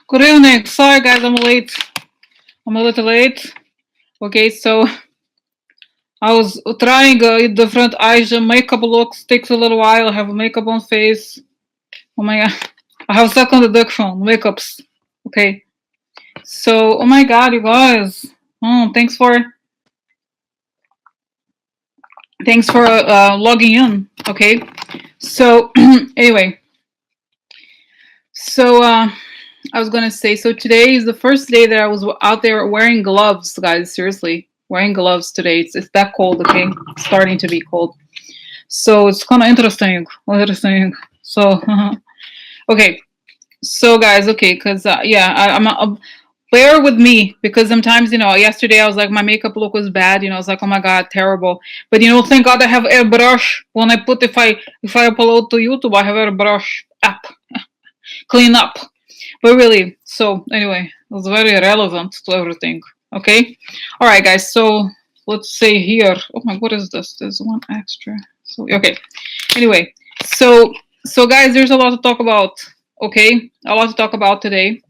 Good evening. Sorry, guys, I'm late. I'm a little late. Okay, so I was trying different eyes and makeup looks. Takes a little while. I have makeup on face. Oh my god. I have second addiction. Makeups. Okay. So, oh my god, you guys. Oh, thanks for logging in. Okay. So, anyway. So, I was gonna say, so today is the first day that I was out there wearing gloves, guys. Seriously, wearing gloves today. It's that cold, okay? It's starting to be cold. So it's kind of interesting. Interesting. So, okay. So, guys, okay, because yeah, I'm bear with me because sometimes yesterday I was like my makeup look was bad. I was like, oh my god, terrible. But thank God I have airbrush. When I put if I upload to YouTube, I have airbrush app clean up. But really, so anyway, it was very relevant to everything. Okay, all right, guys. So let's say here. Oh my, what is this? There's one extra. So okay. Anyway, so guys, there's a lot to talk about. Okay, a lot to talk about today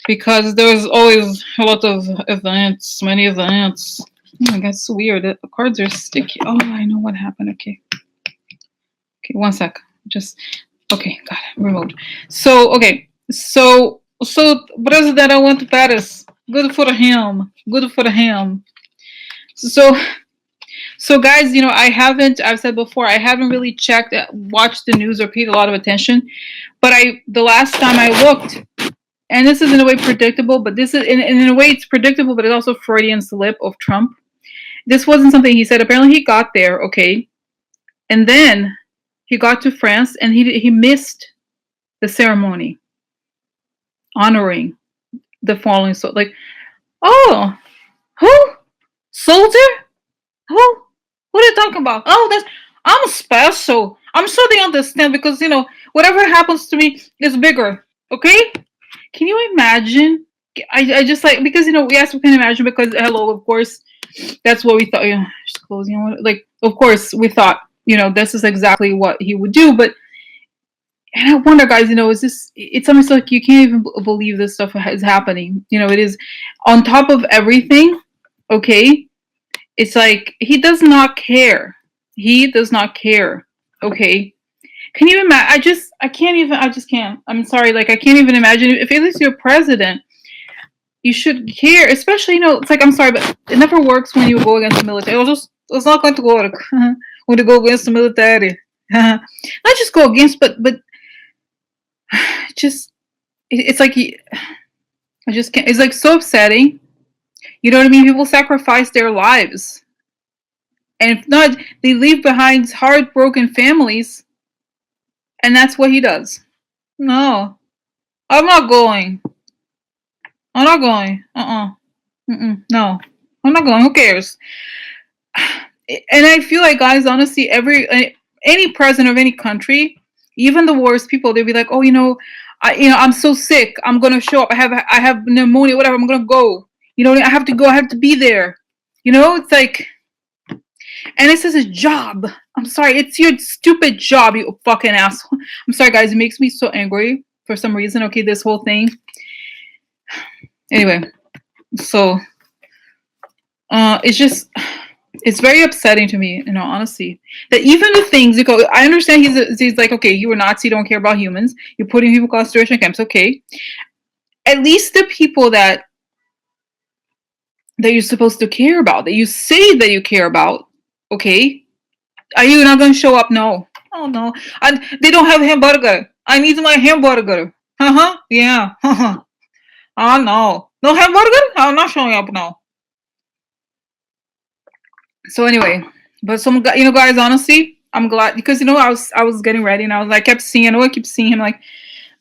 because there's always a lot of events, many events. Oh my god, it's so weird. The cards are sticky. Oh, I know what happened. Okay, one sec. Just okay, got it. Removed. So okay. So President went to Paris. Good for him. Good for him. So guys, I've said before, I haven't really watched the news or paid a lot of attention. But the last time I looked, and this is in a way predictable, but this is in a way it's predictable, but it's also Freudian slip of Trump. This wasn't something he said. Apparently he got there, okay. And then he got to France and he missed the ceremony honoring the fallen soldier. Like, oh, who? Soldier? Who? What are you talking about? Oh, I'm special. I'm sure they understand because whatever happens to me is bigger. Okay? Can you imagine? I just like because yes, we can imagine because hello, of course, that's what we thought. Just closing. Like, of course, we thought this is exactly what he would do, but. And I wonder, guys, it's almost like you can't even believe this stuff is happening. It is on top of everything, okay? It's like he does not care. He does not care, okay? Can you imagine? I just can't. I'm sorry, like, I can't even imagine. If at least you're president, you should care, especially, it's like, I'm sorry, but it never works when you go against the military. It's not going to work when you go against the military. Not just go against, but just it's like I just can't. It's like so upsetting. You know what I mean? People sacrifice their lives, and if not, they leave behind heartbroken families, and that's what he does. No, I'm not going. I'm not going. No, I'm not going. Who cares? And I feel like, guys, honestly, any president of any country, even the worst people, they'll be like, oh, I'm so sick. I'm gonna show up. I have pneumonia. Whatever. I'm gonna go. I have to go. I have to be there. It's like, and this is a job. I'm sorry. It's your stupid job, you fucking asshole. I'm sorry, guys. It makes me so angry for some reason. Okay, this whole thing. Anyway, so it's very upsetting to me, honestly, that even the things I understand he's like, okay, you were Nazi, don't care about humans, you're putting people in concentration camps, okay. At least the people that you're supposed to care about, that you say that you care about, okay, are you not going to show up? No. Oh no, they don't have hamburger. I need my hamburger. Yeah. Oh no hamburger. I'm not showing up now. So anyway, but guys, honestly, I'm glad because I was getting ready and I kept seeing him like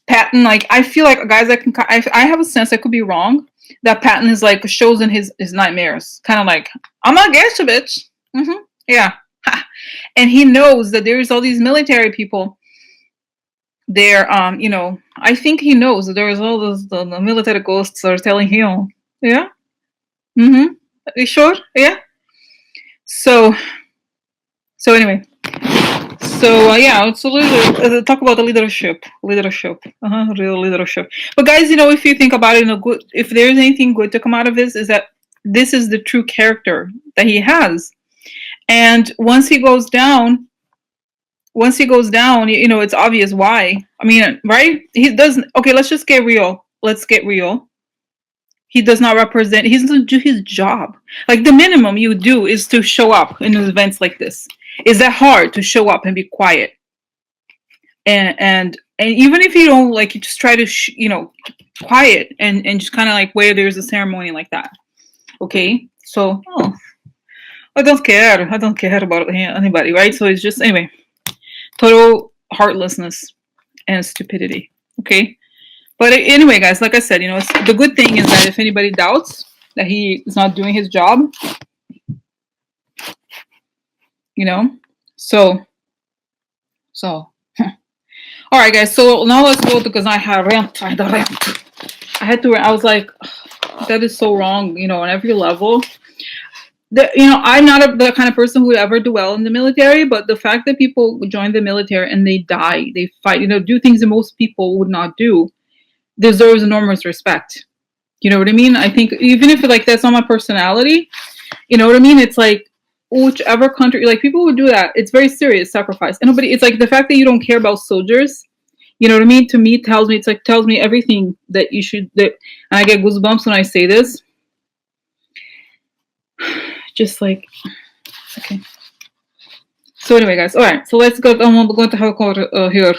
Patton. Like, I feel like, guys, I have a sense, I could be wrong, that Patton is like shows in his nightmares, kind of like, I'm not against you, bitch. Yeah. And he knows that there's all these military people there. I think he knows that there's all those the military ghosts are telling him. Yeah. Are you sure? Yeah. So anyway, So yeah, it's a little talk about the leadership, real leadership. But guys, if you think about it, in a good, if there's anything good to come out of this, is that this is the true character that he has, and once he goes down, it's obvious why. I mean, right? He doesn't. Okay, let's just get real. Let's get real. He does not represent. He doesn't do his job. Like the minimum you do is to show up in events like this. Is that hard to show up and be quiet? And even if you don't like, you just try to quiet and just kind of like where there's a ceremony like that. Okay, so I don't care about anybody, right? So it's just, anyway, total heartlessness and stupidity. Okay, but anyway, guys, like I said, the good thing is that if anybody doubts that he is not doing his job, so all right, guys. So now let's go, because I had rant. I had to. I was like, that is so wrong. On every level. I'm not the kind of person who would ever do well in the military, but the fact that people join the military and they die, they fight, do things that most people would not do, deserves enormous respect. You know what I mean? I think even if like that's not my personality, you know what I mean? It's like whichever country, like people would do that. It's very serious sacrifice. And nobody, it's like the fact that you don't care about soldiers, you know what I mean? To me, tells me everything that you should, and I get goosebumps when I say this. Just like, okay. So anyway, guys, all right. So let's go. I'm going to have a call here.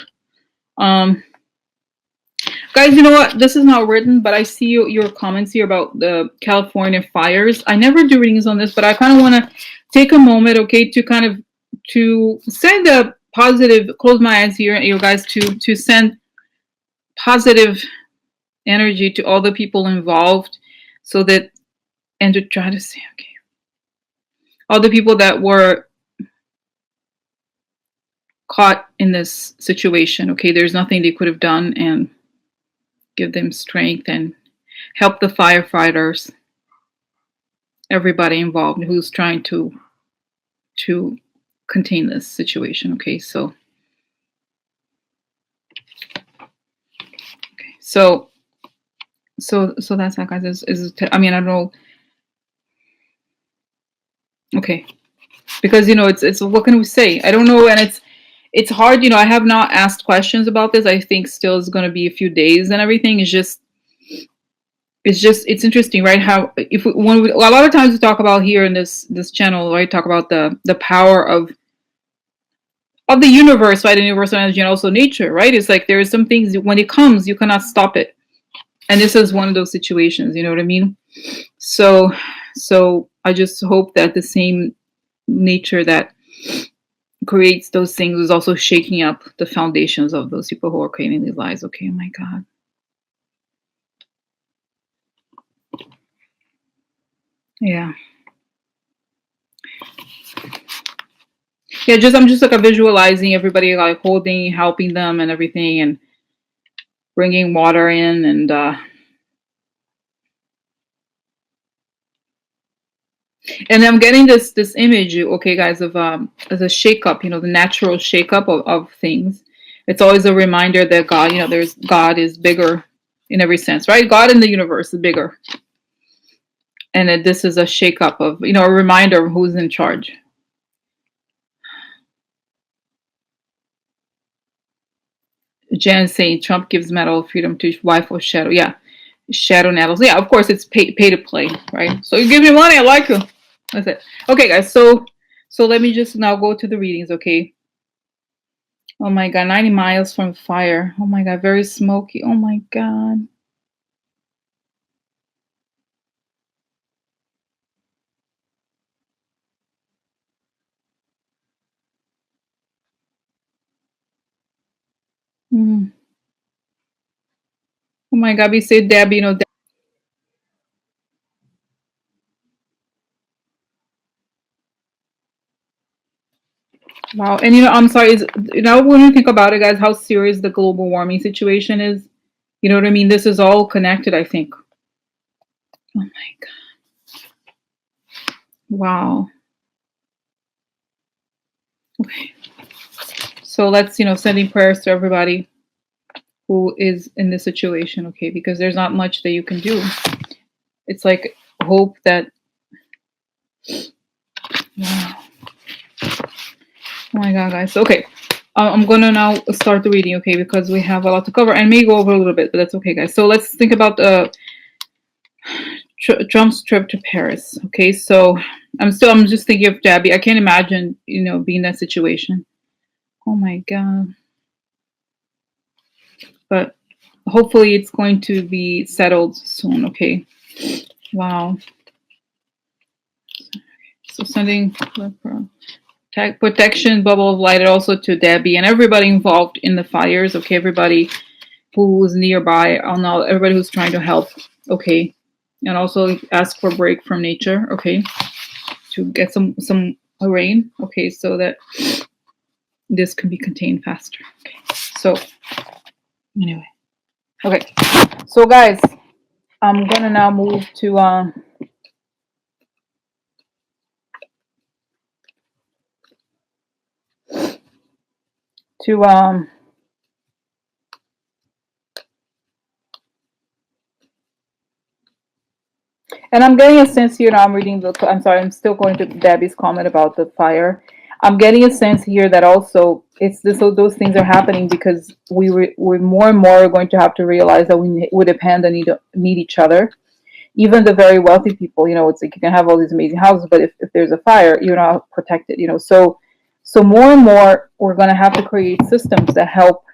Guys, you know what? This is not written, but I see your comments here about the California fires. I never do readings on this, but I kind of want to take a moment, okay, to send a positive. Close my eyes here, you guys, to send positive energy to all the people involved, so that, and to try to say, okay, all the people that were caught in this situation, okay, there's nothing they could have done, and give them strength and help the firefighters, everybody involved who's trying to contain this situation. Okay, so that's that, guys. I mean, I don't know. Okay, because it's what can we say? I don't know, and it's hard. I have not asked questions about this. I think still is going to be a few days and everything. It's interesting, right? How a lot of times we talk about here in this channel, right? Talk about the power of the universe, right? And universal energy, and also nature, right? It's like there are some things when it comes, you cannot stop it, and this is one of those situations. You know what I mean? So I just hope that the same nature that creates those things is also shaking up the foundations of those people who are creating these lies. Okay, oh my God. Yeah. Yeah, I'm just like visualizing everybody like holding, helping them and everything, and bringing water in, and I'm getting this image, okay, guys, of as a shakeup, the natural shakeup of things. It's always a reminder that God, God is bigger in every sense, right? God in the universe is bigger, and that this is a shakeup of, a reminder of who's in charge. Jen saying Trump gives medal of freedom to his wife of Shadow. Yeah, Shadow Nettles. Yeah, of course it's pay to play, right? So you give me money, I like you. That's it. Okay, guys. So let me just now go to the readings, okay? Oh my God, 90 miles from fire. Oh my God, very smoky. Oh my God. Mm. Oh my God, we say Debbie, wow. And I'm sorry, when you think about it, guys, how serious the global warming situation is, you know what I mean? This is all connected, I think. Oh my God. Wow. Okay. So let's, sending prayers to everybody who is in this situation, okay? Because there's not much that you can do. It's like hope that, wow. Oh my God, guys. Okay. I'm going to now start the reading, okay? Because we have a lot to cover. I may go over a little bit, but that's okay, guys. So let's think about Trump's trip to Paris, okay? So I'm just thinking of Debbie. I can't imagine, being in that situation. Oh my God. But hopefully it's going to be settled soon, okay? Wow. So sending protection, bubble of light, also to Debbie and everybody involved in the fires, okay? Everybody who's nearby, everybody who's trying to help, okay? And also ask for a break from nature, okay? To get some rain, okay? So that this can be contained faster, okay? So anyway, okay. So guys, I'm gonna now move to and I'm getting a sense here now. I'm sorry, I'm still going to Debbie's comment about the fire. I'm getting a sense here that also so those things are happening because we're more and more going to have to realize that we depend and need each other. Even the very wealthy people, it's like you can have all these amazing houses, but if there's a fire, you're not protected, So more and more we're going to have to create systems that help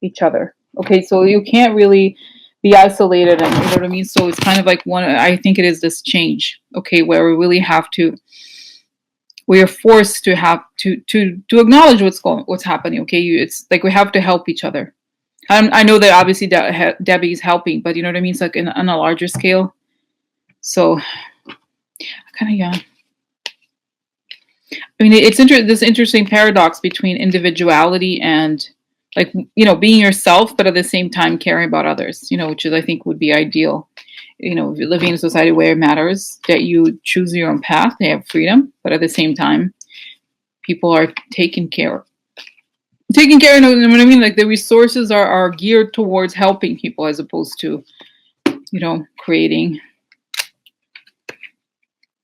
each other. Okay, so you can't really be isolated, and you know what I mean. So it's kind of like I think it is this change, okay, where we really have to. We are forced to have to acknowledge what's happening. Okay, it's like we have to help each other. I know that obviously Debbie is helping, but you know what I mean. It's like on a larger scale. So, kind of yeah. I mean, it's this interesting paradox between individuality and like being yourself, but at the same time caring about others. Which is I think would be ideal. Living in a society where it matters that you choose your own path, they have freedom, but at the same time, people are taken care of. You know what I mean? Like the resources are geared towards helping people as opposed to, creating.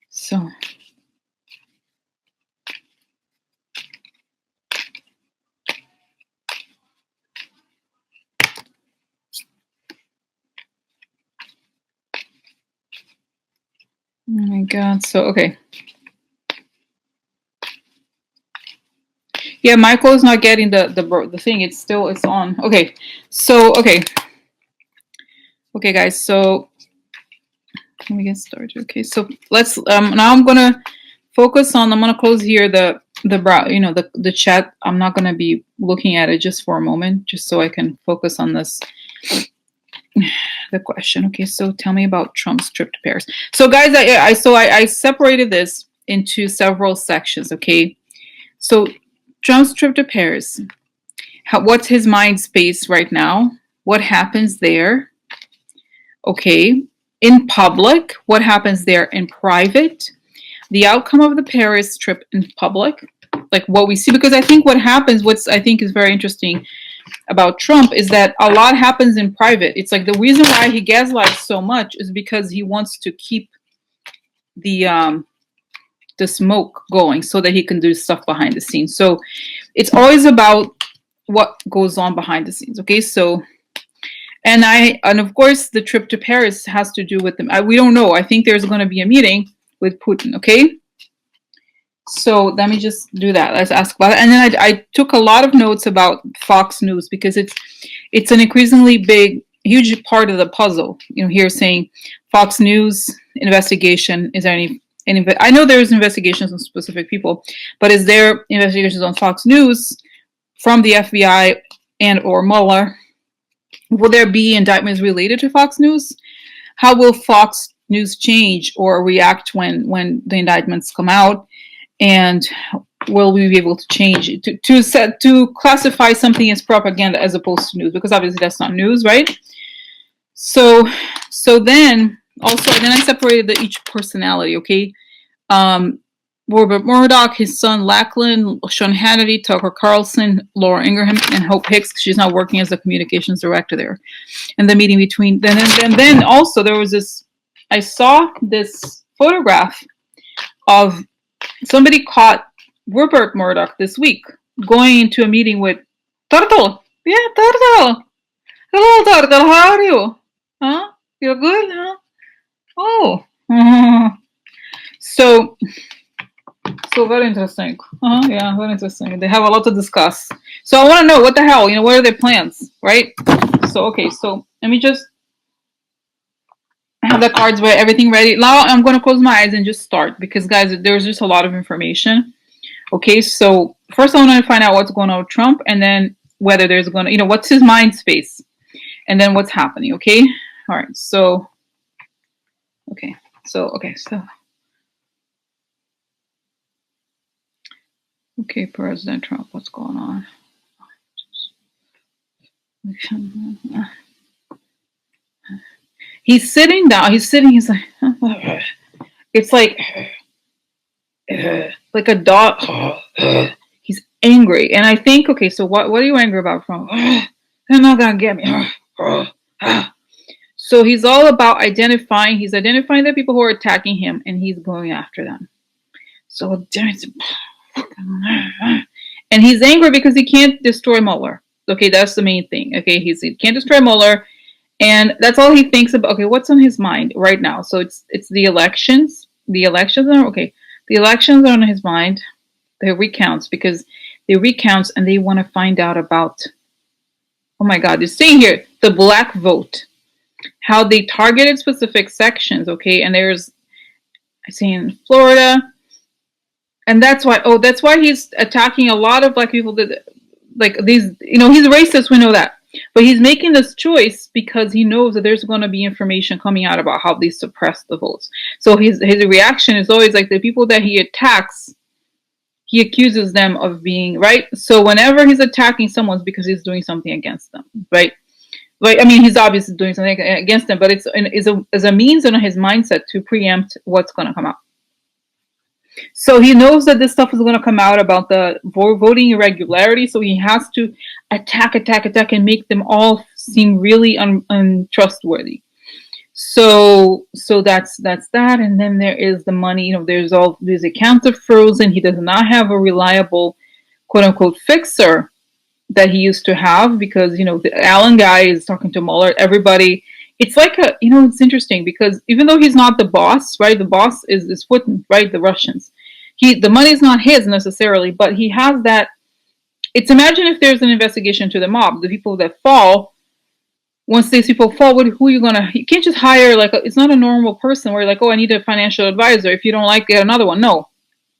So. Oh my God. So, okay. Yeah, Michael's not getting the thing. It's on. Okay. So, okay. Okay, guys. So, let me get started. Okay. So, let's now I'm going to focus on, I'm going to close here the chat. I'm not going to be looking at it just for a moment, just so I can focus on this. The question. Okay, so tell me about Trump's trip to Paris. So guys, I separated this into several sections. Okay, so Trump's trip to Paris. What's his mind space right now? What happens there? Okay, in public, what happens there in private? The outcome of the Paris trip in public, like what we see, because I think what happens, I think is very interesting about Trump is that a lot happens in private. It's like the reason why he gaslights so much is because he wants to keep the smoke going so that he can do stuff behind the scenes. So it's always about what goes on behind the scenes. Okay, so and of course the trip to Paris has to do with them. We don't know. I think there's going to be a meeting with Putin. Okay. So let me just do that. Let's ask about it. And then I took a lot of notes about Fox News because it's an increasingly huge part of the puzzle. Here saying Fox News investigation. Is there any I know there's investigations on specific people, but is there investigations on Fox News from the FBI and or Mueller? Will there be indictments related to Fox News? How will Fox News change or react when the indictments come out? And will we be able to change it to classify something as propaganda as opposed to news? Because obviously that's not news, right? So then I separated each personality. Okay, Rupert Mudoch, his son Lachlan, Sean Hannity, Tucker Carlson, Laura Ingraham, and Hope Hicks. She's now working as the communications director there. And the meeting between then also there was this. I saw this photograph of somebody caught Rupert Murdoch this week going into a meeting with Turtle. Yeah, Turtle. Hello, Turtle. How are you? Huh? You're good, huh? Oh. So very interesting. Yeah, very interesting. They have a lot to discuss. So I want to know what the hell, what are their plans, right? So okay, so let me just have the cards ready, everything ready. Now I'm going to close my eyes and just start because guys, there's just a lot of information. Okay, so first I want to find out what's going on with Trump, and then whether there's going to, what's his mind space, and then what's happening. Okay, all right. So President Trump, what's going on? He's sitting down. He's like, it's like a dog. He's angry, and I think, okay, so what are you angry about? From they're not gonna get me. So he's all about identifying. He's identifying the people who are attacking him, and he's going after them. So, and he's angry because he can't destroy Mueller. Okay, that's the main thing. Okay, he can't destroy Mueller, and that's all he thinks about. Okay, what's on his mind right now? So it's the elections. The elections are okay. The elections are on his mind. The recounts, because they recounts and they want to find out about. Oh my God, they're saying here the black vote, how they targeted specific sections. Okay, and there's, I see in Florida. And that's why he's attacking a lot of black people that, like these, he's racist, we know that. But he's making this choice because he knows that there's going to be information coming out about how they suppress the votes. So his reaction is always like the people that he attacks, he accuses them of being, right? So whenever he's attacking someone, it's because he's doing something against them, right? Like, I mean, he's obviously doing something against them, but it's as a means in his mindset to preempt what's going to come out. So he knows that this stuff is going to come out about the voting irregularity. So he has to attack, and make them all seem really untrustworthy. So that's that. And then there is the money. There's accounts are frozen. He does not have a reliable, quote unquote, fixer that he used to have because the Allen guy is talking to Mueller. Everybody. It's like it's interesting because even though he's not the boss, right? The boss is Putin, right? The Russians. The money's not his necessarily, but he has that. It's imagine if there's an investigation to the mob, the people that fall. Once these people fall, who are you gonna? You can't just hire it's not a normal person where you're like, oh, I need a financial advisor. If you don't like, get another one. No,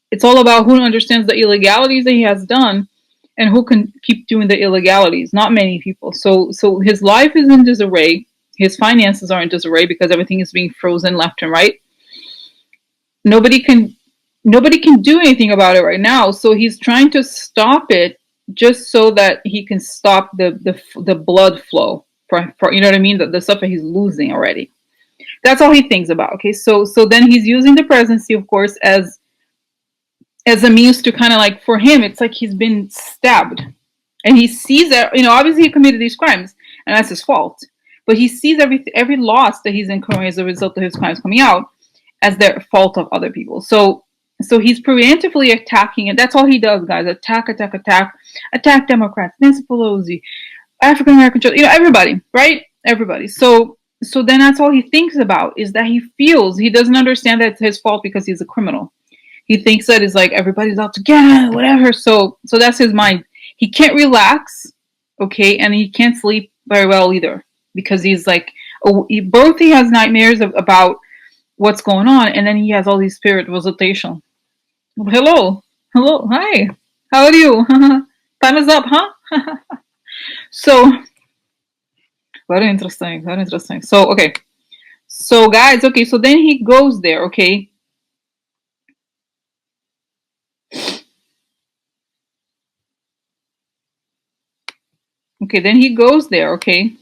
it's all about who understands the illegalities that he has done, and who can keep doing the illegalities. Not many people. So his life is in disarray. His finances are in disarray because everything is being frozen left and right. Nobody can do anything about it right now. So he's trying to stop it just so that he can stop the blood flow for you know what I mean? The stuff that he's losing already. That's all he thinks about. Okay, so then he's using the presidency, of course, as a means to kind of like, for him, it's like he's been stabbed, and he sees that obviously he committed these crimes, and that's his fault. But he sees every loss that he's incurring as a result of his crimes coming out as the fault of other people. So he's preemptively attacking, and that's all he does, guys. Attack Democrats, Nancy Pelosi, African American children, everybody, right? Everybody. So then that's all he thinks about is that he doesn't understand that it's his fault because he's a criminal. He thinks that it's like everybody's out to get him, whatever. So that's his mind. He can't relax, okay, and he can't sleep very well either. Because he's like, he has nightmares about what's going on, and then he has all these spirit visitation. Hello, hi, how are you? Time is up, huh? So very interesting. So okay, so guys, okay, so then he goes there, okay. Okay, then he goes there, okay.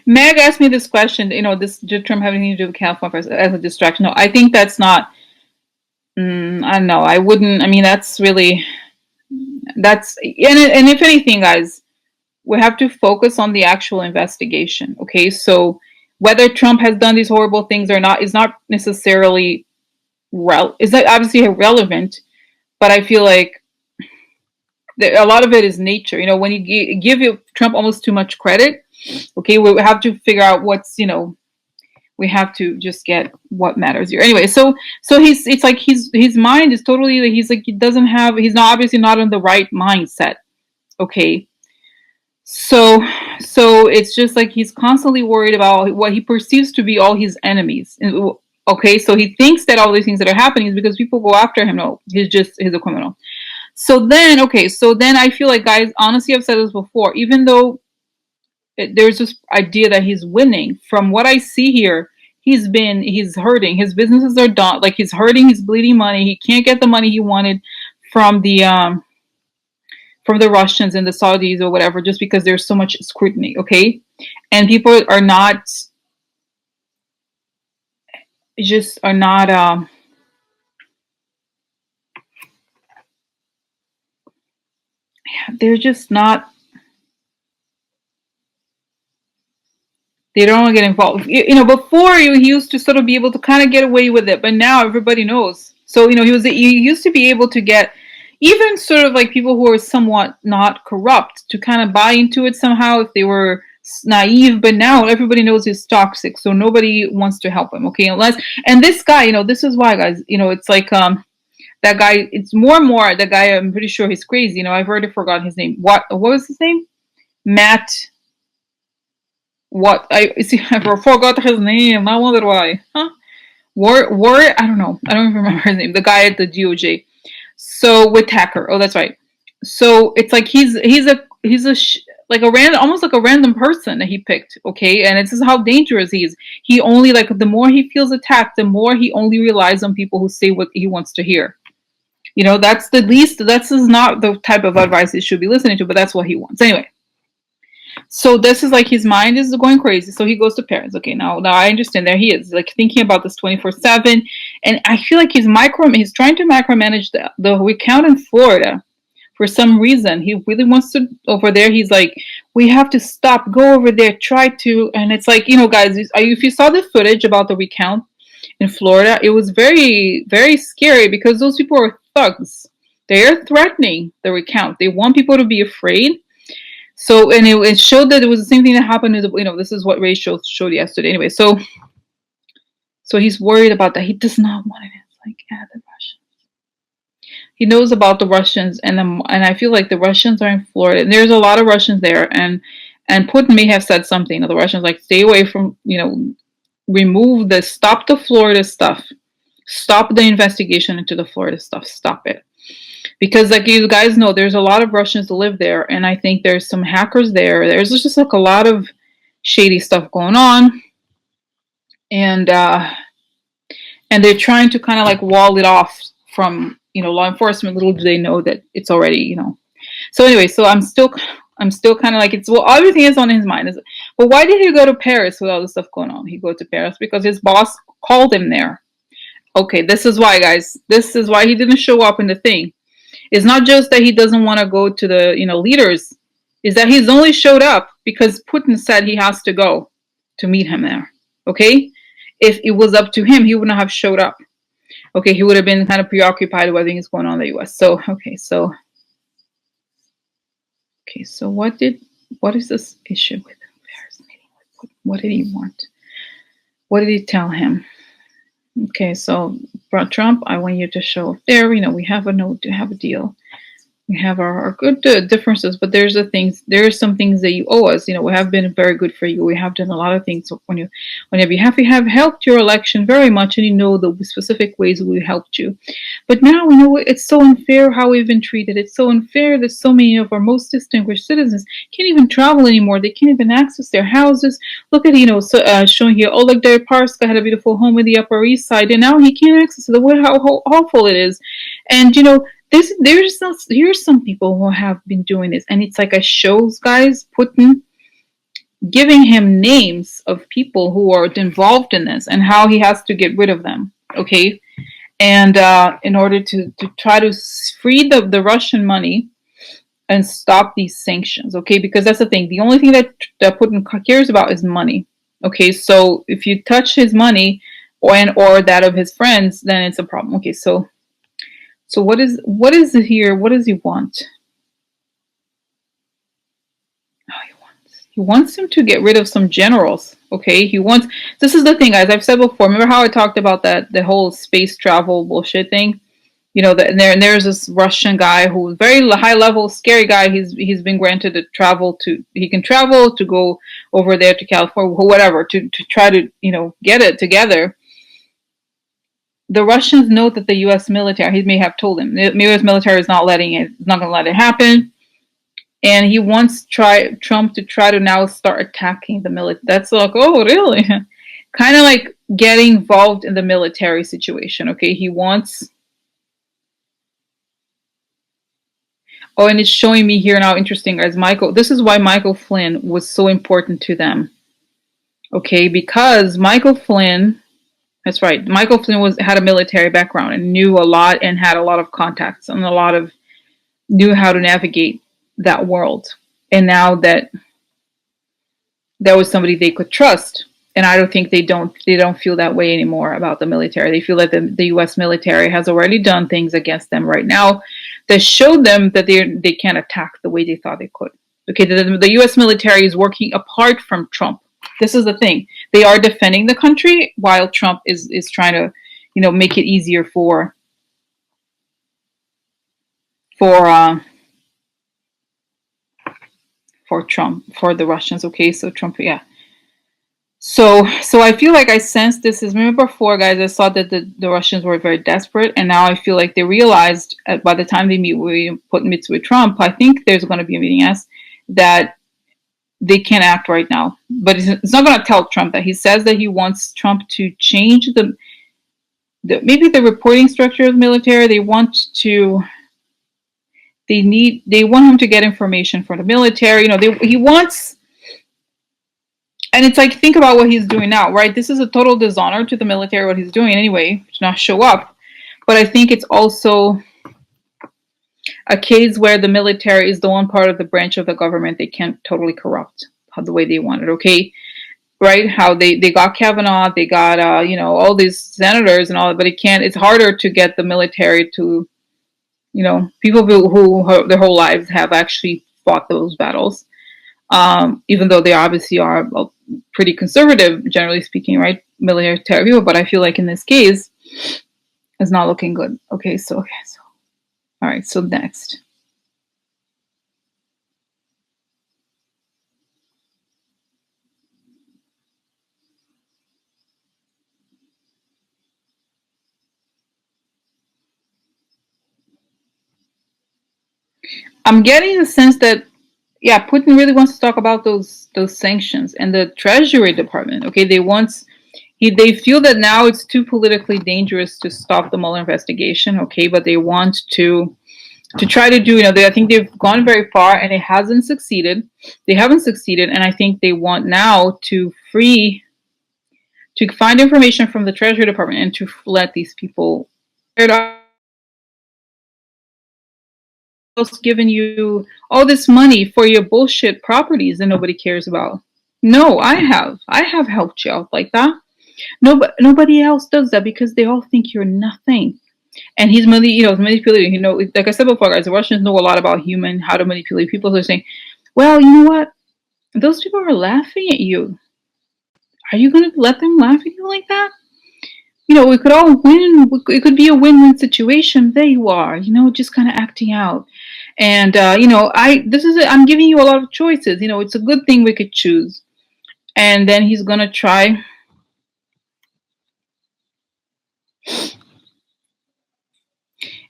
Meg asked me this question. This term having anything to do with California as a distraction. No, I think that's not. I don't know. I wouldn't. I mean, that's really and if anything, guys, we have to focus on the actual investigation. Okay, so whether Trump has done these horrible things or not is not necessarily is that obviously irrelevant. But I feel like a lot of it is nature. When you give Trump almost too much credit, okay, we have to figure out we have to just get what matters here. Anyway, so it's like his mind is totally, he's like, he's not obviously not in the right mindset. Okay. So it's just like he's constantly worried about what he perceives to be all his enemies. Okay, so he thinks that all these things that are happening is because people go after him. No, he's a criminal. So then I feel like, guys, honestly, I've said this before, even though there's this idea that he's winning, from what I see here, he's hurting. His businesses are done. Like, he's hurting, he's bleeding money. He can't get the money he wanted from the Russians and the Saudis or whatever, just because there's so much scrutiny, okay? And people are not they're just not, they don't want to get involved. Before he used to sort of be able to kind of get away with it, but now everybody knows. So, he used to be able to get even sort of like people who are somewhat not corrupt to kind of buy into it somehow if they were naive, but now everybody knows he's toxic, so nobody wants to help him, okay? And this guy, this is why, guys, it's like, that guy, it's more and more, the guy, I'm pretty sure he's crazy, I've already forgotten his name. What was his name? Matt, I forgot his name, I wonder why. War, I don't know, I don't even remember his name, the guy at the DOJ. So, with Hacker, oh, that's right. So it's like he's like almost like a random person that he picked, okay? And this is how dangerous he is. He only, like, the more he feels attacked, the more he only relies on people who say what he wants to hear. That's the least. That's not the type of advice he should be listening to, but that's what he wants anyway. So this is like his mind is going crazy. So he goes to Paris. Okay, now I understand. There he is, like, thinking about this 24/7, and I feel like he's trying to micromanage the recount in Florida. For some reason, he really wants to over there. He's like, we have to stop, go over there, try to, and it's like, guys, if you saw the footage about the recount in Florida, it was very, very scary because those people are thugs. They are threatening the recount. They want people to be afraid. So, and it showed that it was the same thing that happened to this is what Ray showed yesterday. Anyway, so he's worried about that. He does not want to add the Russians. He knows about the Russians, and I feel like the Russians are in Florida. And there's a lot of Russians there, and Putin may have said something to the Russians, like, stay away from, stop the Florida stuff, stop the investigation into the Florida stuff, stop it. Because, like, you guys know, there's a lot of Russians who live there, and I think there's some hackers there. There's just like a lot of shady stuff going on, and they're trying to kind of like wall it off from law enforcement. Little do they know that it's already So anyway, so I'm still kind of like, everything is on his mind. But why did he go to Paris with all this stuff going on? He go to Paris because his boss called him there. Okay, this is why, guys. This is why he didn't show up in the thing. It's not just that he doesn't want to go to the leaders. Is that he's only showed up because Putin said he has to go to meet him there. Okay? If it was up to him, he wouldn't have showed up. Okay, he would have been kind of preoccupied with everything that's going on in the U.S. So, so what is this issue with the Paris meeting? What did he want? What did he tell him? Okay, so Trump, I want you to show up there. We have a deal. We have our good differences, but there are some things that you owe us. We have been very good for you. We have done a lot of things whenever you have helped your election very much, and the specific ways we helped you. But now it's so unfair how we've been treated. It's so unfair that so many of our most distinguished citizens can't even travel anymore. They can't even access their houses. Look at showing here. Oleg Deripaska had a beautiful home in the Upper East Side, and now he can't access it. How awful it is, and here's some people who have been doing this, and it's like a shows, guys. Putin, giving him names of people who are involved in this and how he has to get rid of them. Okay, and in order to try to free the Russian money and stop these sanctions. Okay, because that's the thing. The only thing that Putin cares about is money. Okay, so if you touch his money or that of his friends, then it's a problem. Okay, so what is it here? What does he want? He wants him to get rid of some generals. Okay, he wants. This is the thing, guys. I've said before. Remember how I talked about the whole space travel bullshit thing? You know, there's this Russian guy who's very high level, scary guy. He's been granted to travel to. He can travel to go over there to California, or whatever, to try to get it together. The Russians know that the U.S. military. He may have told him the U.S. military is not letting it. Not going to let it happen. And he wants Trump to try to now start attacking the military. That's like, oh, really? Kind of like getting involved in the military situation. Okay, he wants. Oh, and it's showing me here now. Interesting, guys. This is why Michael Flynn was so important to them. Okay, because Michael Flynn. That's right. Michael Flynn had a military background and knew a lot and had a lot of contacts and knew how to navigate that world. And now that there was somebody they could trust, and I don't think they don't feel that way anymore about the military. They feel that the U.S. military has already done things against them right now that showed them that they can't attack the way they thought they could. Okay, the U.S. military is working apart from Trump. This is the thing. They are defending the country while Trump is trying to, make it easier for Trump, for the Russians. Okay, so Trump, yeah. So I feel like I sensed this. Remember before, guys, I saw that the Russians were very desperate, and now I feel like they realized by the time they meet with Trump, I think there's going to be a meeting, yes, that they can't act right now. But it's not going to tell Trump that. He says that he wants Trump to change maybe the reporting structure of the military. They want him to get information from the military. He wants, and it's like, think about what he's doing now, right? This is a total dishonor to the military, what he's doing anyway, to not show up. But I think it's also a case where the military is the one part of the branch of the government they can't totally corrupt the way they want it, okay? Right? How they got Kavanaugh, they got, all these senators and all that, but it's harder to get the military to, people who their whole lives have actually fought those battles, even though they obviously are pretty conservative, generally speaking, right? Military people, but I feel like in this case, it's not looking good. Okay, so all right, so next. I'm getting the sense that, yeah, Putin really wants to talk about those sanctions and the Treasury Department. Okay, they feel that now it's too politically dangerous to stop the Mueller investigation. Okay, but they want to try to do. I think they've gone very far and it hasn't succeeded. They haven't succeeded, and I think they want now to find information from the Treasury Department and to let these people. Else giving you all this money for your bullshit properties that nobody cares about? No, I have helped you out like that. Nobody else does that because they all think you're nothing. And he's manipulating. Like I said before, guys, the Russians know a lot about how to manipulate people. So they're saying, well, you know what? Those people are laughing at you. Are you going to let them laugh at you like that? We could all win. It could be a win-win situation. There you are, just kind of acting out. And, I'm giving you a lot of choices. It's a good thing we could choose. And then he's going to try.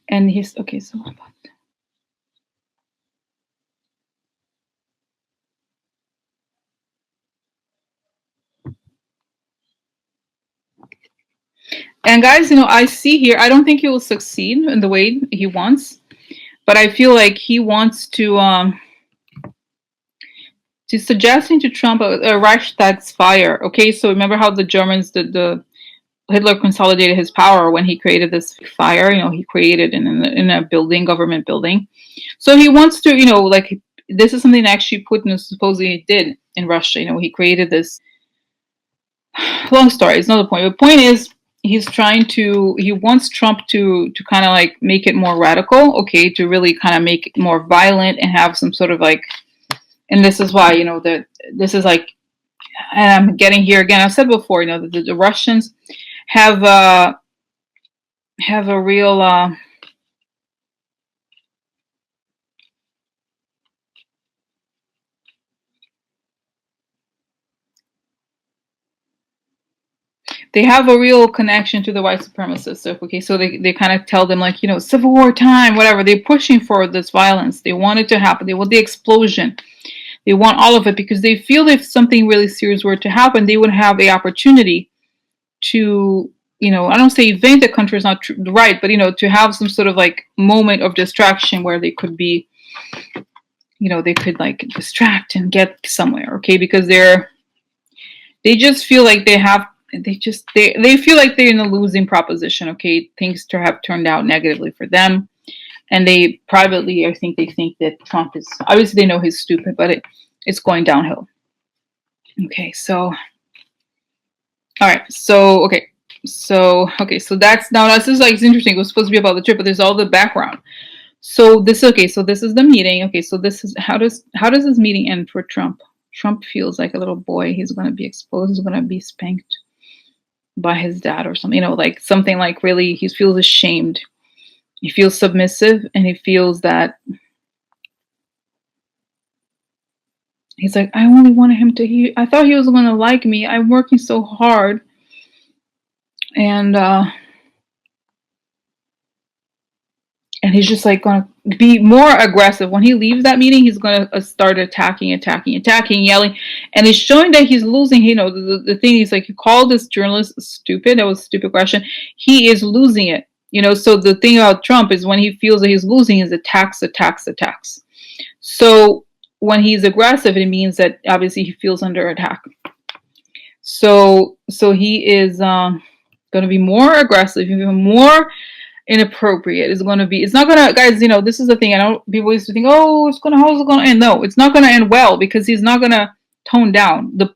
And he's, okay, so what about that? And guys, I see here, I don't think he will succeed in the way he wants, but I feel like he wants to She's suggesting to Trump a Reichstag's fire. Okay, so remember how the Germans, the Hitler consolidated his power when he created this fire. He created in a building, government building. So he wants to, like, this is something that actually Putin supposedly did in Russia. He created this. Long story. It's not the point. The point is, he wants Trump to kind of like make it more radical. Okay, to really kind of make it more violent and have some sort of like. And this is why, this is like, and I'm getting here again. I've said before, the Russians have a real they have a real connection to the white supremacists. So, okay, so they kind of tell them like, Civil War time, whatever. They're pushing for this violence. They want it to happen. They want the explosion. They want all of it because they feel if something really serious were to happen, they would have the opportunity to, I don't say invade the country is not right, but, to have some sort of like moment of distraction where they could be, they could like distract and get somewhere, okay? Because they just feel like they feel like they're in a losing proposition, okay? Things have turned out negatively for them. And they privately, I think they think that Trump is, obviously they know he's stupid, but it's going downhill. Okay, so, all right, so, okay. So that's, now this is like, it's interesting. It was supposed to be about the trip, but there's all the background. So this is the meeting. Okay, so this is, how does this meeting end for Trump? Trump feels like a little boy. He's going to be exposed. He's going to be spanked by his dad or something, like something like really, he feels ashamed. He feels submissive, and he feels that he's like, I only wanted him to I thought he was going to like me. I'm working so hard. And he's just like going to be more aggressive. When he leaves that meeting, he's going to start attacking, yelling. And it's showing that he's losing, the thing is like, you call this journalist stupid. That was a stupid question. He is losing it. So the thing about Trump is when he feels that he's losing, is attacks. So when he's aggressive, it means that obviously he feels under attack. So he is going to be more aggressive, even more inappropriate. It's not going to, guys, this is the thing. I know people used to think, how's it going to end? No, it's not going to end well, because he's not going to tone down. The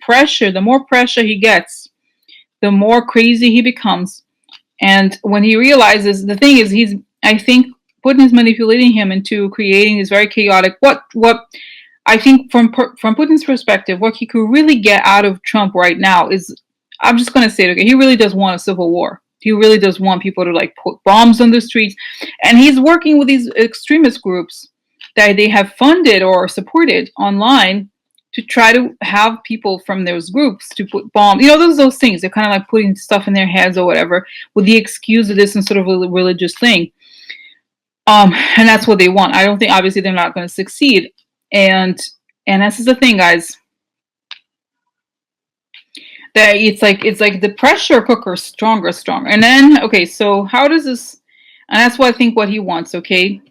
more pressure he gets, the more crazy he becomes. And when he realizes, the thing is, I think Putin is manipulating him into creating this very chaotic, what I think from Putin's perspective, what he could really get out of Trump right now is, I'm just going to say it, okay, he really does want a civil war. He really does want people to like put bombs on the streets. And he's working with these extremist groups that they have funded or supported online to try to have people from those groups to put bombs. Those things. They're kind of like putting stuff in their heads or whatever with the excuse of this some sort of a religious thing. And that's what they want. I don't think, obviously, they're not going to succeed. And this is the thing, guys. That it's like the pressure cooker stronger. And then, okay, so how does this, and that's what I think what he wants, okay?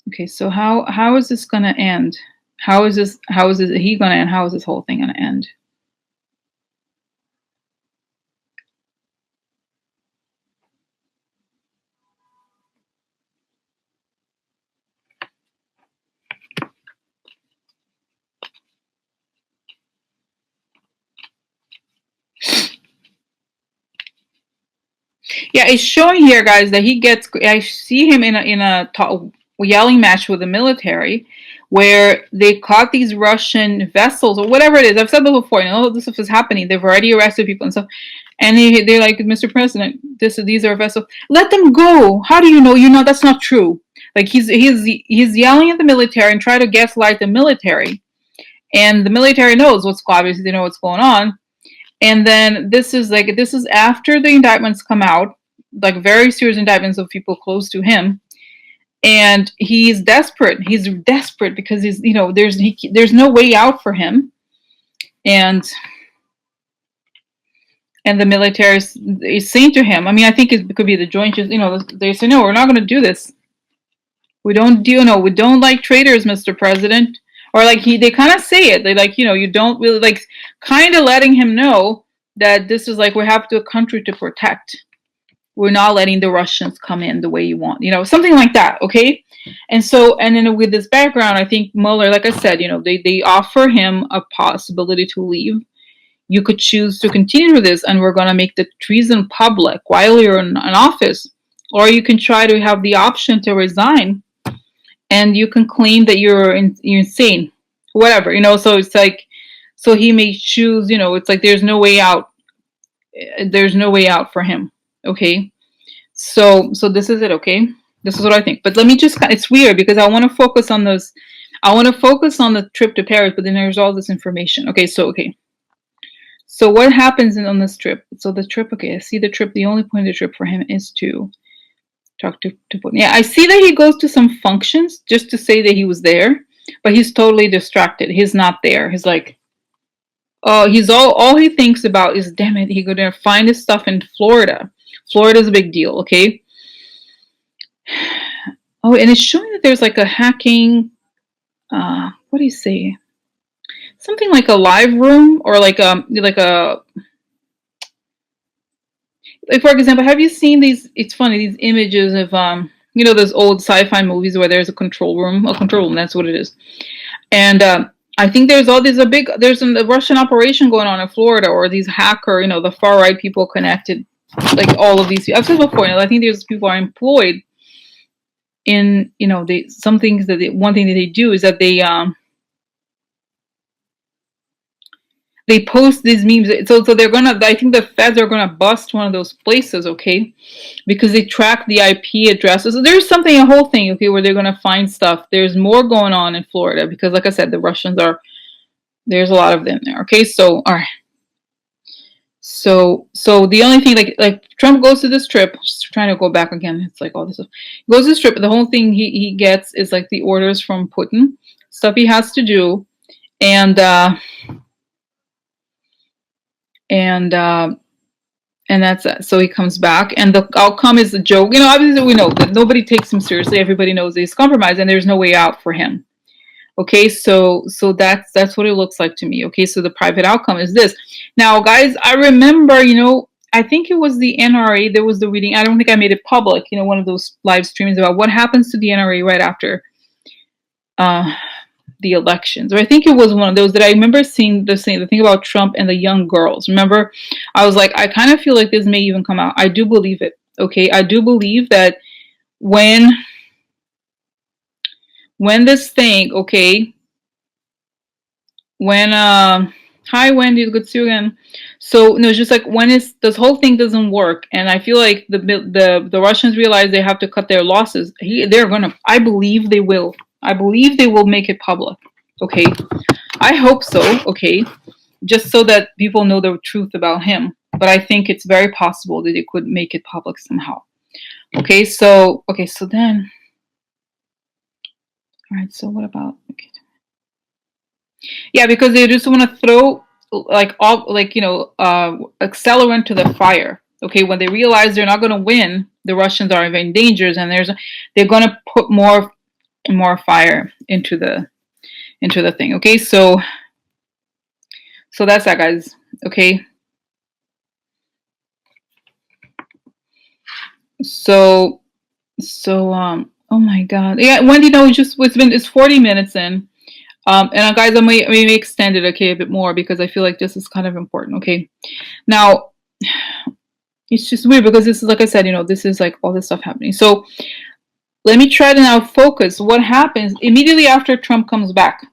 Okay, so how is this going to end? How is he going to end? How is this whole thing going to end? Yeah, it's showing here, guys, that I see him in a yelling match with the military, where they caught these Russian vessels or whatever it is. I've said that before. All this stuff is happening. They've already arrested people and stuff. And they're like, Mr. President, these are vessels. Let them go. How do you know? That's not true. Like he's yelling at the military and try to gaslight the military. And the military knows obviously they know what's going on. And then this is after the indictments come out, like very serious indictments of people close to him. And he's desperate. He's desperate because there's no way out for him. And the military is saying to him, I mean, I think it could be the joint, they say, no, we're not going to do this. We don't like traitors, Mr. President. or like they kind of say it. They like, you don't really like, kind of letting him know that this is like, we have to a country to protect. We're not letting the Russians come in the way you want, something like that. Okay. And then with this background, I think Mueller, like I said, they offer him a possibility to leave. You could choose to continue with this, and we're going to make the treason public while you're in office, or you can try to have the option to resign, and you can claim that you're insane, whatever. So it's like, so he may choose. It's like there's no way out. There's no way out for him. Okay, so this is it. Okay, this is what I think. But let me just. It's weird because I want to focus on those. I want to focus on the trip to Paris, but then there's all this information. Okay. So what happens on this trip? So the trip, okay, I see the trip. The only point of the trip for him is to talk to Putin. Yeah, I see that he goes to some functions just to say that he was there, but he's totally distracted. He's not there. He's like, oh, he's all he thinks about is, damn it, he gonna find his stuff in Florida. Florida's a big deal, okay? Oh, and it's showing that there's like a hacking, what do you say? Something like a live room, or like for example, have you seen these? It's funny, these images of those old sci-fi movies where there's a control room. That's what it is. And I think there's a Russian operation going on in Florida, or these hacker, the far right people connected, like all of these. I've said before, I think these people are employed in, one thing that they do is that they post these memes. So they're gonna. I think the feds are gonna bust one of those places, okay, because they track the IP addresses. So there's a whole thing, okay, where they're gonna find stuff. There's more going on in Florida because, like I said, the Russians there's a lot of them there. Okay, so all right. So the only thing, like Trump goes to this trip, just trying to go back again. It's like all this stuff. He goes to this trip. The whole thing he gets is like the orders from Putin, stuff he has to do, and that's it. So he comes back, and the outcome is a joke. Obviously we know that nobody takes him seriously. Everybody knows he's compromised, and there's no way out for him. Okay, so that's what it looks like to me. Okay, so the private outcome is this. Now, guys, I remember, I think it was the NRA. There was the reading. I don't think I made it public. One of those live streams about what happens to the NRA right after the elections. Or I think it was one of those that I remember seeing the thing about Trump and the young girls. Remember, I was like, I kind of feel like this may even come out. I do believe it. Okay, I do believe that when this thing, okay, when hi Wendy, good to see you again. So it's just like when this whole thing doesn't work, and I feel like the Russians realize they have to cut their losses. I believe they will. I believe they will make it public. Okay, I hope so. Okay, just so that people know the truth about him. But I think it's very possible that they could make it public somehow. Okay, so then. All right, so what about? Okay. Yeah, because they just want to throw accelerant to the fire. Okay, when they realize they're not going to win, the Russians are in danger, and they're going to put more fire into the thing. Okay, so that's that, guys. Okay. So oh my God. Yeah, Wendy, no, it's 40 minutes in. And guys, I may extend it, okay, a bit more because I feel like this is kind of important, okay? Now, it's just weird because this is, like I said, this is like all this stuff happening. So let me try to now focus what happens immediately after Trump comes back.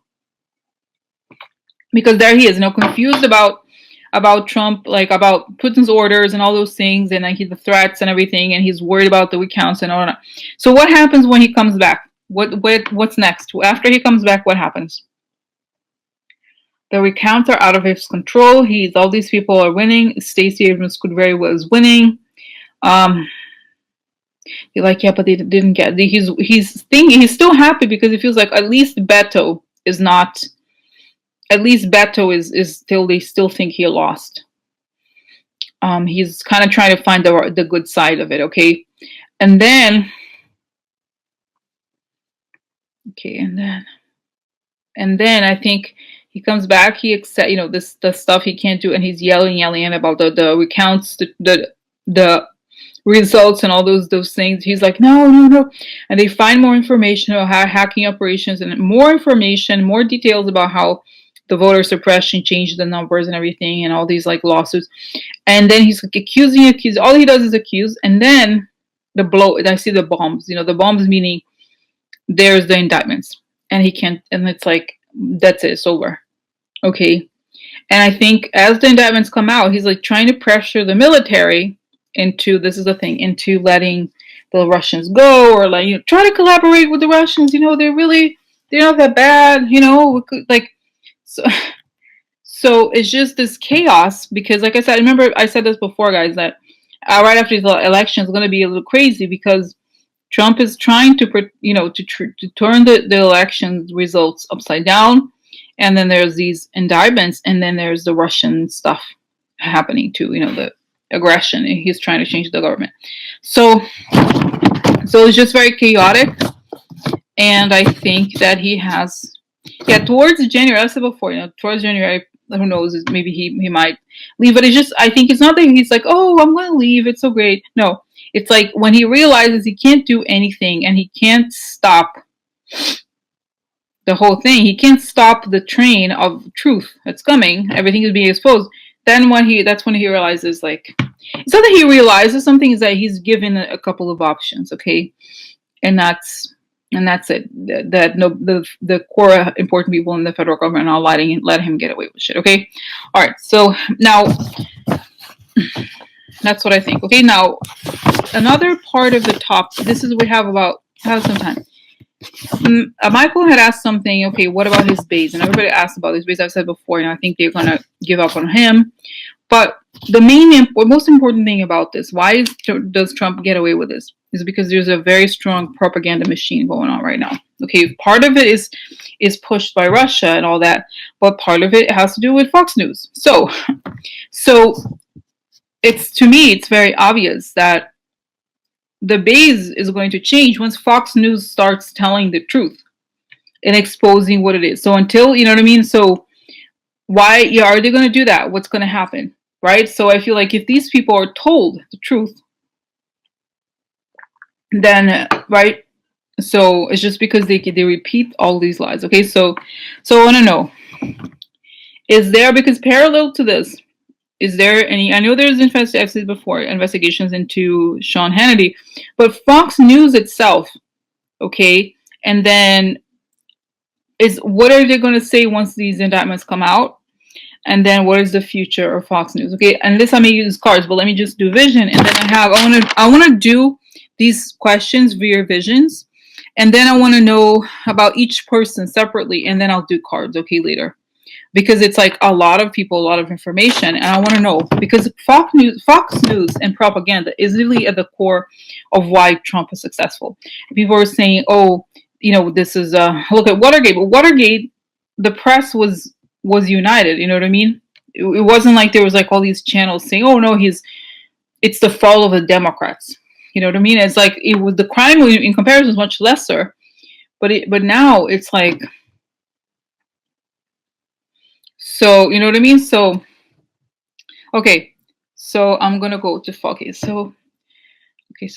Because there he is, confused about Trump, like about Putin's orders and all those things, and the threats and everything, and he's worried about the recounts and all that. So what happens when he comes back? What's next? After he comes back, what happens? The recounts are out of his control. All these people are winning. Stacey Abrams could very well is winning. You're like, yeah, but they didn't get. He's still happy because he feels like at least Beto is not. At least Beto is still. They still think he lost. He's kind of trying to find the good side of it. Okay, and then. Okay, and And then I think he comes back. He accept, this the stuff he can't do, and he's yelling about the recounts, the results, and all those things. He's like, no, no, no. And they find more information about how hacking operations, and more information, more details about how the voter suppression changed the numbers and everything, and all these like lawsuits. And then he's like accusing. All he does is accuse, and then the blow. I see the bombs. The bombs meaning there's the indictments, and he can't. And it's like that's it. It's over. Okay. And I think as the indictments come out, he's like trying to pressure the military into, this is the thing, into letting the Russians go, or like try to collaborate with the Russians. They're not that bad. Like so. So it's just this chaos because, like I said, I remember I said this before, guys, that right after the election is going to be a little crazy because Trump is trying to turn the election results upside down, and then there's these indictments, and then there's the Russian stuff happening too. The aggression. He's trying to change the government, so it's just very chaotic. And I think that he has, yeah, towards January. I said before, towards January, who knows? Maybe he might leave. But it's just, I think it's not that he's like, oh, I'm going to leave. It's so great. No, it's like when he realizes he can't do anything and he can't stop the whole thing. He can't stop the train of truth that's coming. Everything is being exposed. Then that's when he realizes, like, it's not that he realizes something, is that he's given a couple of options, okay, and that's it. That no, the core important people in the federal government are let him get away with shit. Okay, all right. So now that's what I think. Okay, now another part of the top. This is we have some time. Michael had asked something. Okay, what about his base? And everybody asked about his base. I've said before, and I think they're gonna give up on him. But the most important thing about this, why does Trump get away with this, is because there's a very strong propaganda machine going on right now. Okay, part of it is pushed by Russia and all that, but part of it has to do with Fox News. So it's, to me, it's very obvious that the base is going to change once Fox News starts telling the truth and exposing what it is. So until, you know what I mean? So why are they going to do that? What's going to happen? Right? So I feel like if these people are told the truth, then right? So it's just because they repeat all these lies. Okay, so I want to know, is there, because parallel to this, is there any? I know there's I've said before, investigations into Sean Hannity, but Fox News itself, okay, and then what are they going to say once these indictments come out? And then what is the future of Fox News? Okay, and this I may use cards, but let me just do vision, and then I want to do these questions via visions, and then I want to know about each person separately, and then I'll do cards, okay, later, because it's like a lot of people, a lot of information, and I want to know, because Fox News and propaganda is really at the core of why Trump is successful. People are saying, oh, this is look at Watergate, but Watergate, the press was united. You know what I mean? It wasn't like there was like all these channels saying, "Oh no, it's the fall of the Democrats." You know what I mean? It's like the crime in comparison was much lesser, but now it's like, so you know what I mean? So okay, so I'm gonna go to Fox. So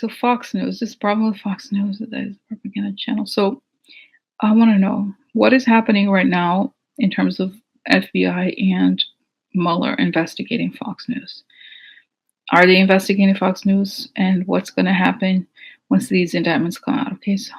Fox News. This problem with Fox News is that it's a propaganda channel. So I want to know what is happening right now in terms of FBI and Mueller investigating Fox News. Are they investigating Fox News? And what's going to happen once these indictments come out? Okay, so.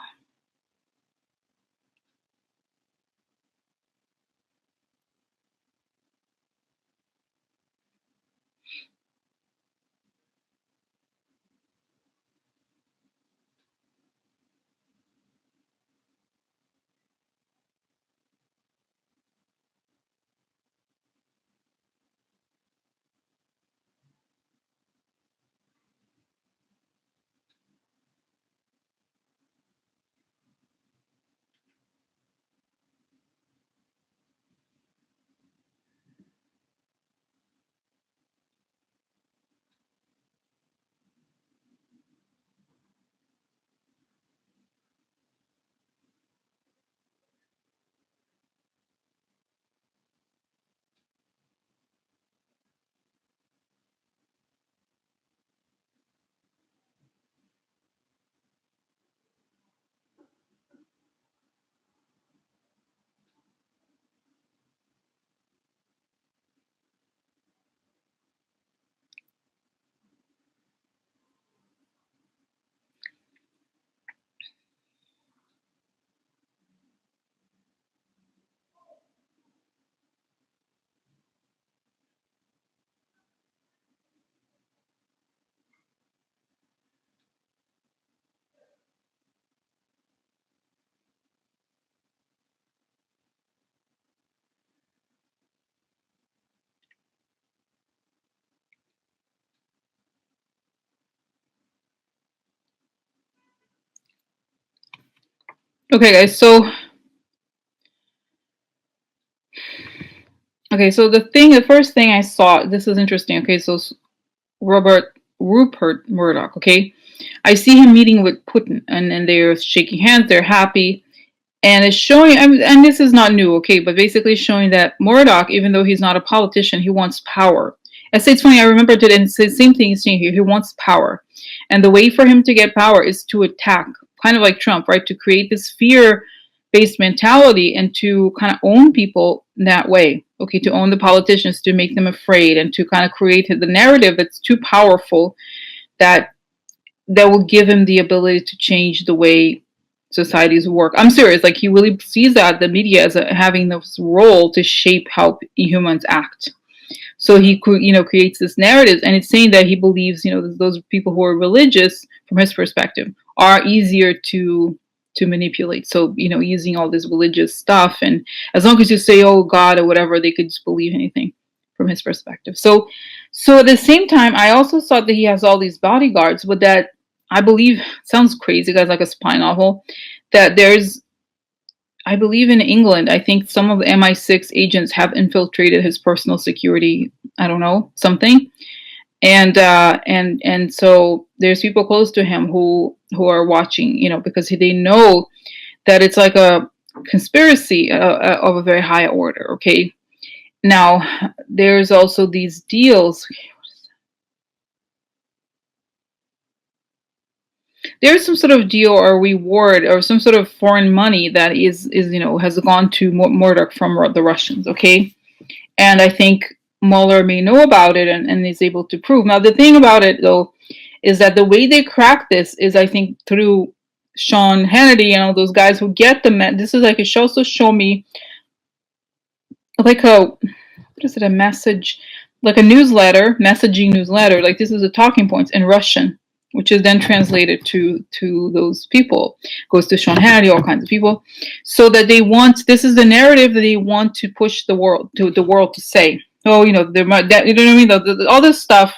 Okay, guys. So the first thing I saw. This is interesting. Okay, so Rupert Murdoch. Okay, I see him meeting with Putin, and they're shaking hands. They're happy. And it's showing, and this is not new, okay, but basically showing that Murdoch, even though he's not a politician, he wants power. I say it's funny, I remember today, and it's the same thing he's saying here. He wants power. And the way for him to get power is to attack, kind of like Trump, right? To create this fear based mentality and to kind of own people that way, okay? To own the politicians, to make them afraid, and to kind of create the narrative that's too powerful that will give him the ability to change the way societies work. I'm serious. Like he really sees that the media as having this role to shape how humans act. So he, creates this narrative, and it's saying that he believes, those people who are religious, from his perspective, are easier to manipulate. So using all this religious stuff, and as long as you say, "Oh God" or whatever, they could just believe anything, from his perspective. So at the same time, I also saw that he has all these bodyguards, but that I believe sounds crazy, guys, like a spy novel. That I believe in England, I think some of the MI6 agents have infiltrated his personal security. I don't know, something, and so there's people close to him who are watching, because they know that it's like a conspiracy of a very high order. Okay, now there's also these deals. There's some sort of deal or reward or some sort of foreign money that is has gone to Murdoch from the Russians. Okay, and I think Mueller may know about it and is able to prove. Now the thing about it though is that the way they crack this is, I think, through Sean Hannity and all those guys who get the this is like it should also show me like a message, like a newsletter, messaging newsletter. Like this is the talking points in Russian, which is then translated to those people, goes to Sean Hannity, all kinds of people, so that this is the narrative that they want to push the world to say, oh, there might, that, you know what I mean, all this stuff,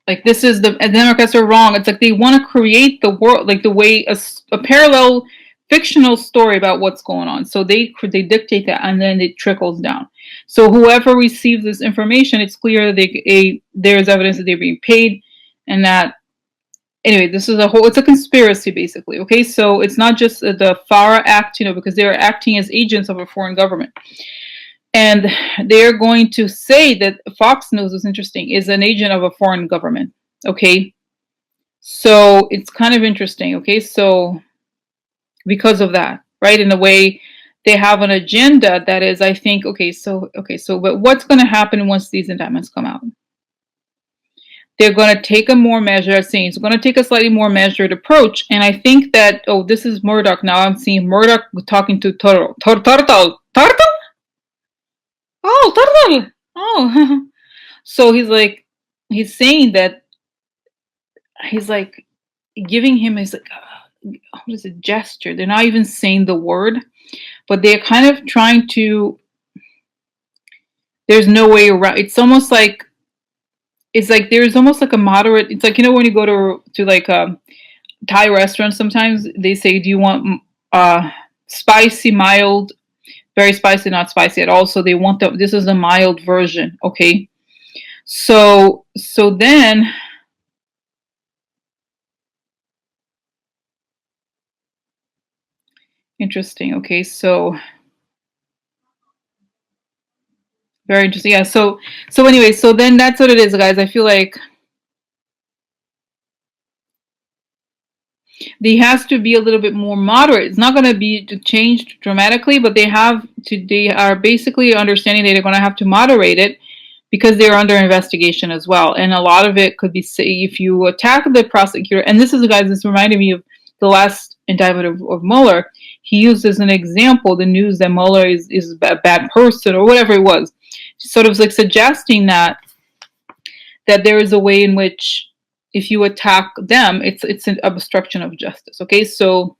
like this is the Democrats are wrong. It's like they want to create the world like the way a parallel fictional story about what's going on. So they dictate that, and then it trickles down. So whoever receives this information, it's clear that there's evidence that they're being paid, and that anyway, this is it's a conspiracy basically. Okay, so it's not just the FARA Act, because they're acting as agents of a foreign government. And they're going to say that Fox News is interesting, is an agent of a foreign government. Okay. So it's kind of interesting. Okay. So because of that, right? In a way, they have an agenda that is, I think, but what's going to happen once these indictments come out? They're going to take a more measured, saying it's going to take a slightly more measured approach. And I think that, this is Murdoch. Now I'm seeing Murdoch talking to Turtle. Oh, turtle! Oh, so he's saying that he's like giving him his what is it, gesture? They're not even saying the word, but they're kind of trying to. There's no way around. It's like there's almost like a moderate. It's like when you go to like a Thai restaurant, sometimes they say, "Do you want spicy, mild?" Very spicy, not spicy at all. So they want this is the mild version. Okay. So then interesting. Okay. So very interesting. Yeah. So anyway, so then that's what it is, guys. I feel like they has to be a little bit more moderate. It's not going to be changed dramatically, but they are basically understanding that they're going to have to moderate it because they're under investigation as well. And a lot of it could be, say, if you attack the prosecutor, and this reminded me of the last indictment of Mueller. He used as an example the news that Mueller is a bad person or whatever it was, sort of like suggesting that there is a way in which if you attack them, it's an obstruction of justice. Okay, so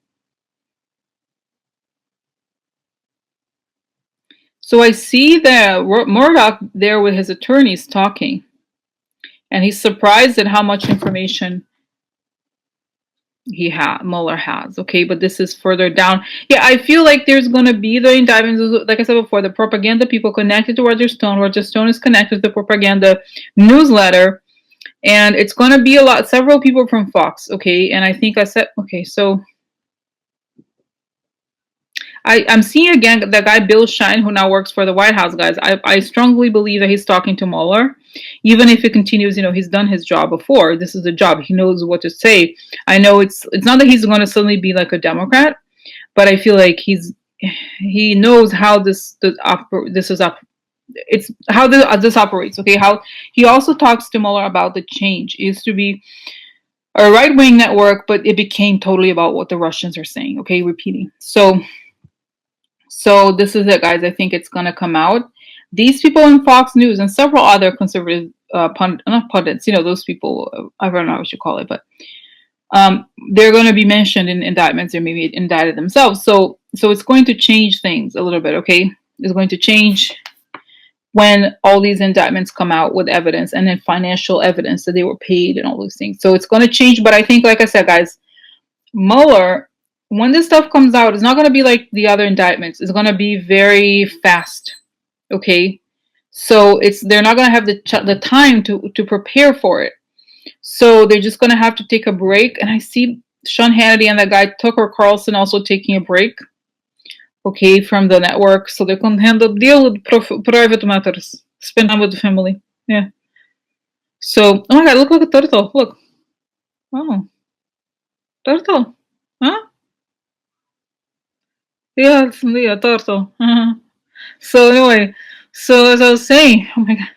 I see that Murdoch there with his attorneys talking, and he's surprised at how much information Mueller has, okay, but this is further down. Yeah, I feel like there's going to be the indictments, like I said before, the propaganda people connected to Roger Stone. Roger Stone is connected to the propaganda newsletter, and it's going to be several people from Fox, okay, and I think I said, okay, so I'm seeing again the guy Bill Shine, who now works for the White House, guys. I strongly believe that he's talking to Mueller, even if it continues. He's done his job before. This is a job. He knows what to say. I know it's not that he's going to suddenly be like a Democrat, but I feel like he knows how this it's how this operates. Okay, how he also talks to Mueller about the change. It used to be a right-wing network, but it became totally about what the Russians are saying. Okay, repeating. So this is it, guys. I think it's going to come out. These people in Fox News and several other conservative not pundits, those people, I don't know what you call it, but they're going to be mentioned in indictments or maybe indicted themselves. So it's going to change things a little bit, okay? It's going to change when all these indictments come out with evidence and then financial evidence that they were paid and all those things. So it's going to change, but I think, like I said, guys, Mueller, when this stuff comes out, it's not going to be like the other indictments. It's going to be very fast, okay? So they're not going to have the time to prepare for it. So they're just going to have to take a break. And I see Sean Hannity and that guy Tucker Carlson also taking a break, okay, from the network. So they can deal with private matters, spend time with the family. Yeah. So, oh my God, look at turtle. Look. Oh, turtle. Huh? Yeah, turtle. So anyway, so as I was saying, oh my God.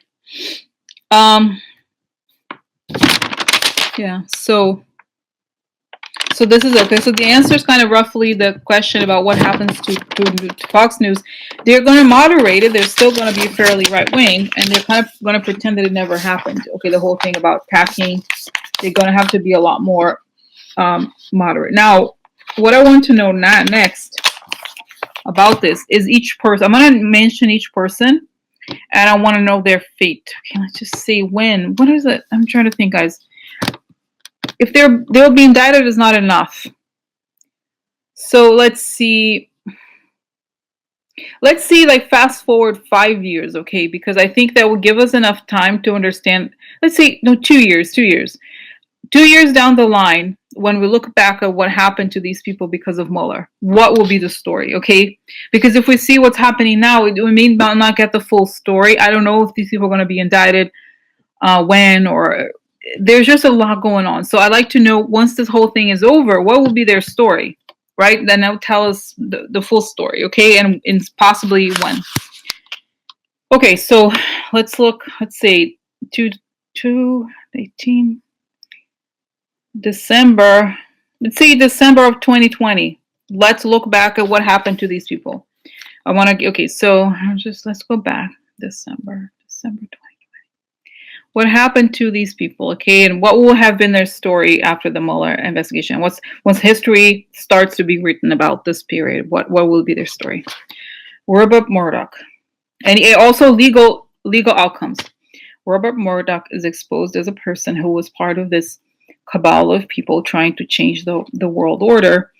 Yeah, so this is okay. So the answer is kind of roughly the question about what happens to Fox News. They're going to moderate it. They're still going to be fairly right wing, and they're kind of going to pretend that it never happened. Okay, the whole thing about packing, they're going to have to be a lot more moderate. Now, what I want to know next about this is each person. I'm going to mention each person, and I want to know their fate. Okay, let's just see when. What is it? I'm trying to think, guys. If they'll be indicted is not enough. So let's see. Let's see, like, fast forward 5 years, okay? Because I think that will give us enough time to understand. Let's say, no, 2 years. 2 years. 2 years down the line, when we look back at what happened to these people because of Mueller, what will be the story, okay? Because if we see what's happening now, we may not get the full story. I don't know if these people are going to be indicted, when, or there's just a lot going on. So I'd like to know, once this whole thing is over, what will be their story, right? Then they'll tell us the full story, okay? And possibly when. Okay, so let's look. Let's say 18 December. Let's say December of 2020. Let's look back at what happened to these people. I want to. Okay, so let's go back. December 2020. What happened to these people, okay, and what will have been their story after the Mueller investigation? Once history starts to be written about this period, what will be their story? Rupert Mudoch, and also legal outcomes. Rupert Mudoch is exposed as a person who was part of this cabal of people trying to change the world order.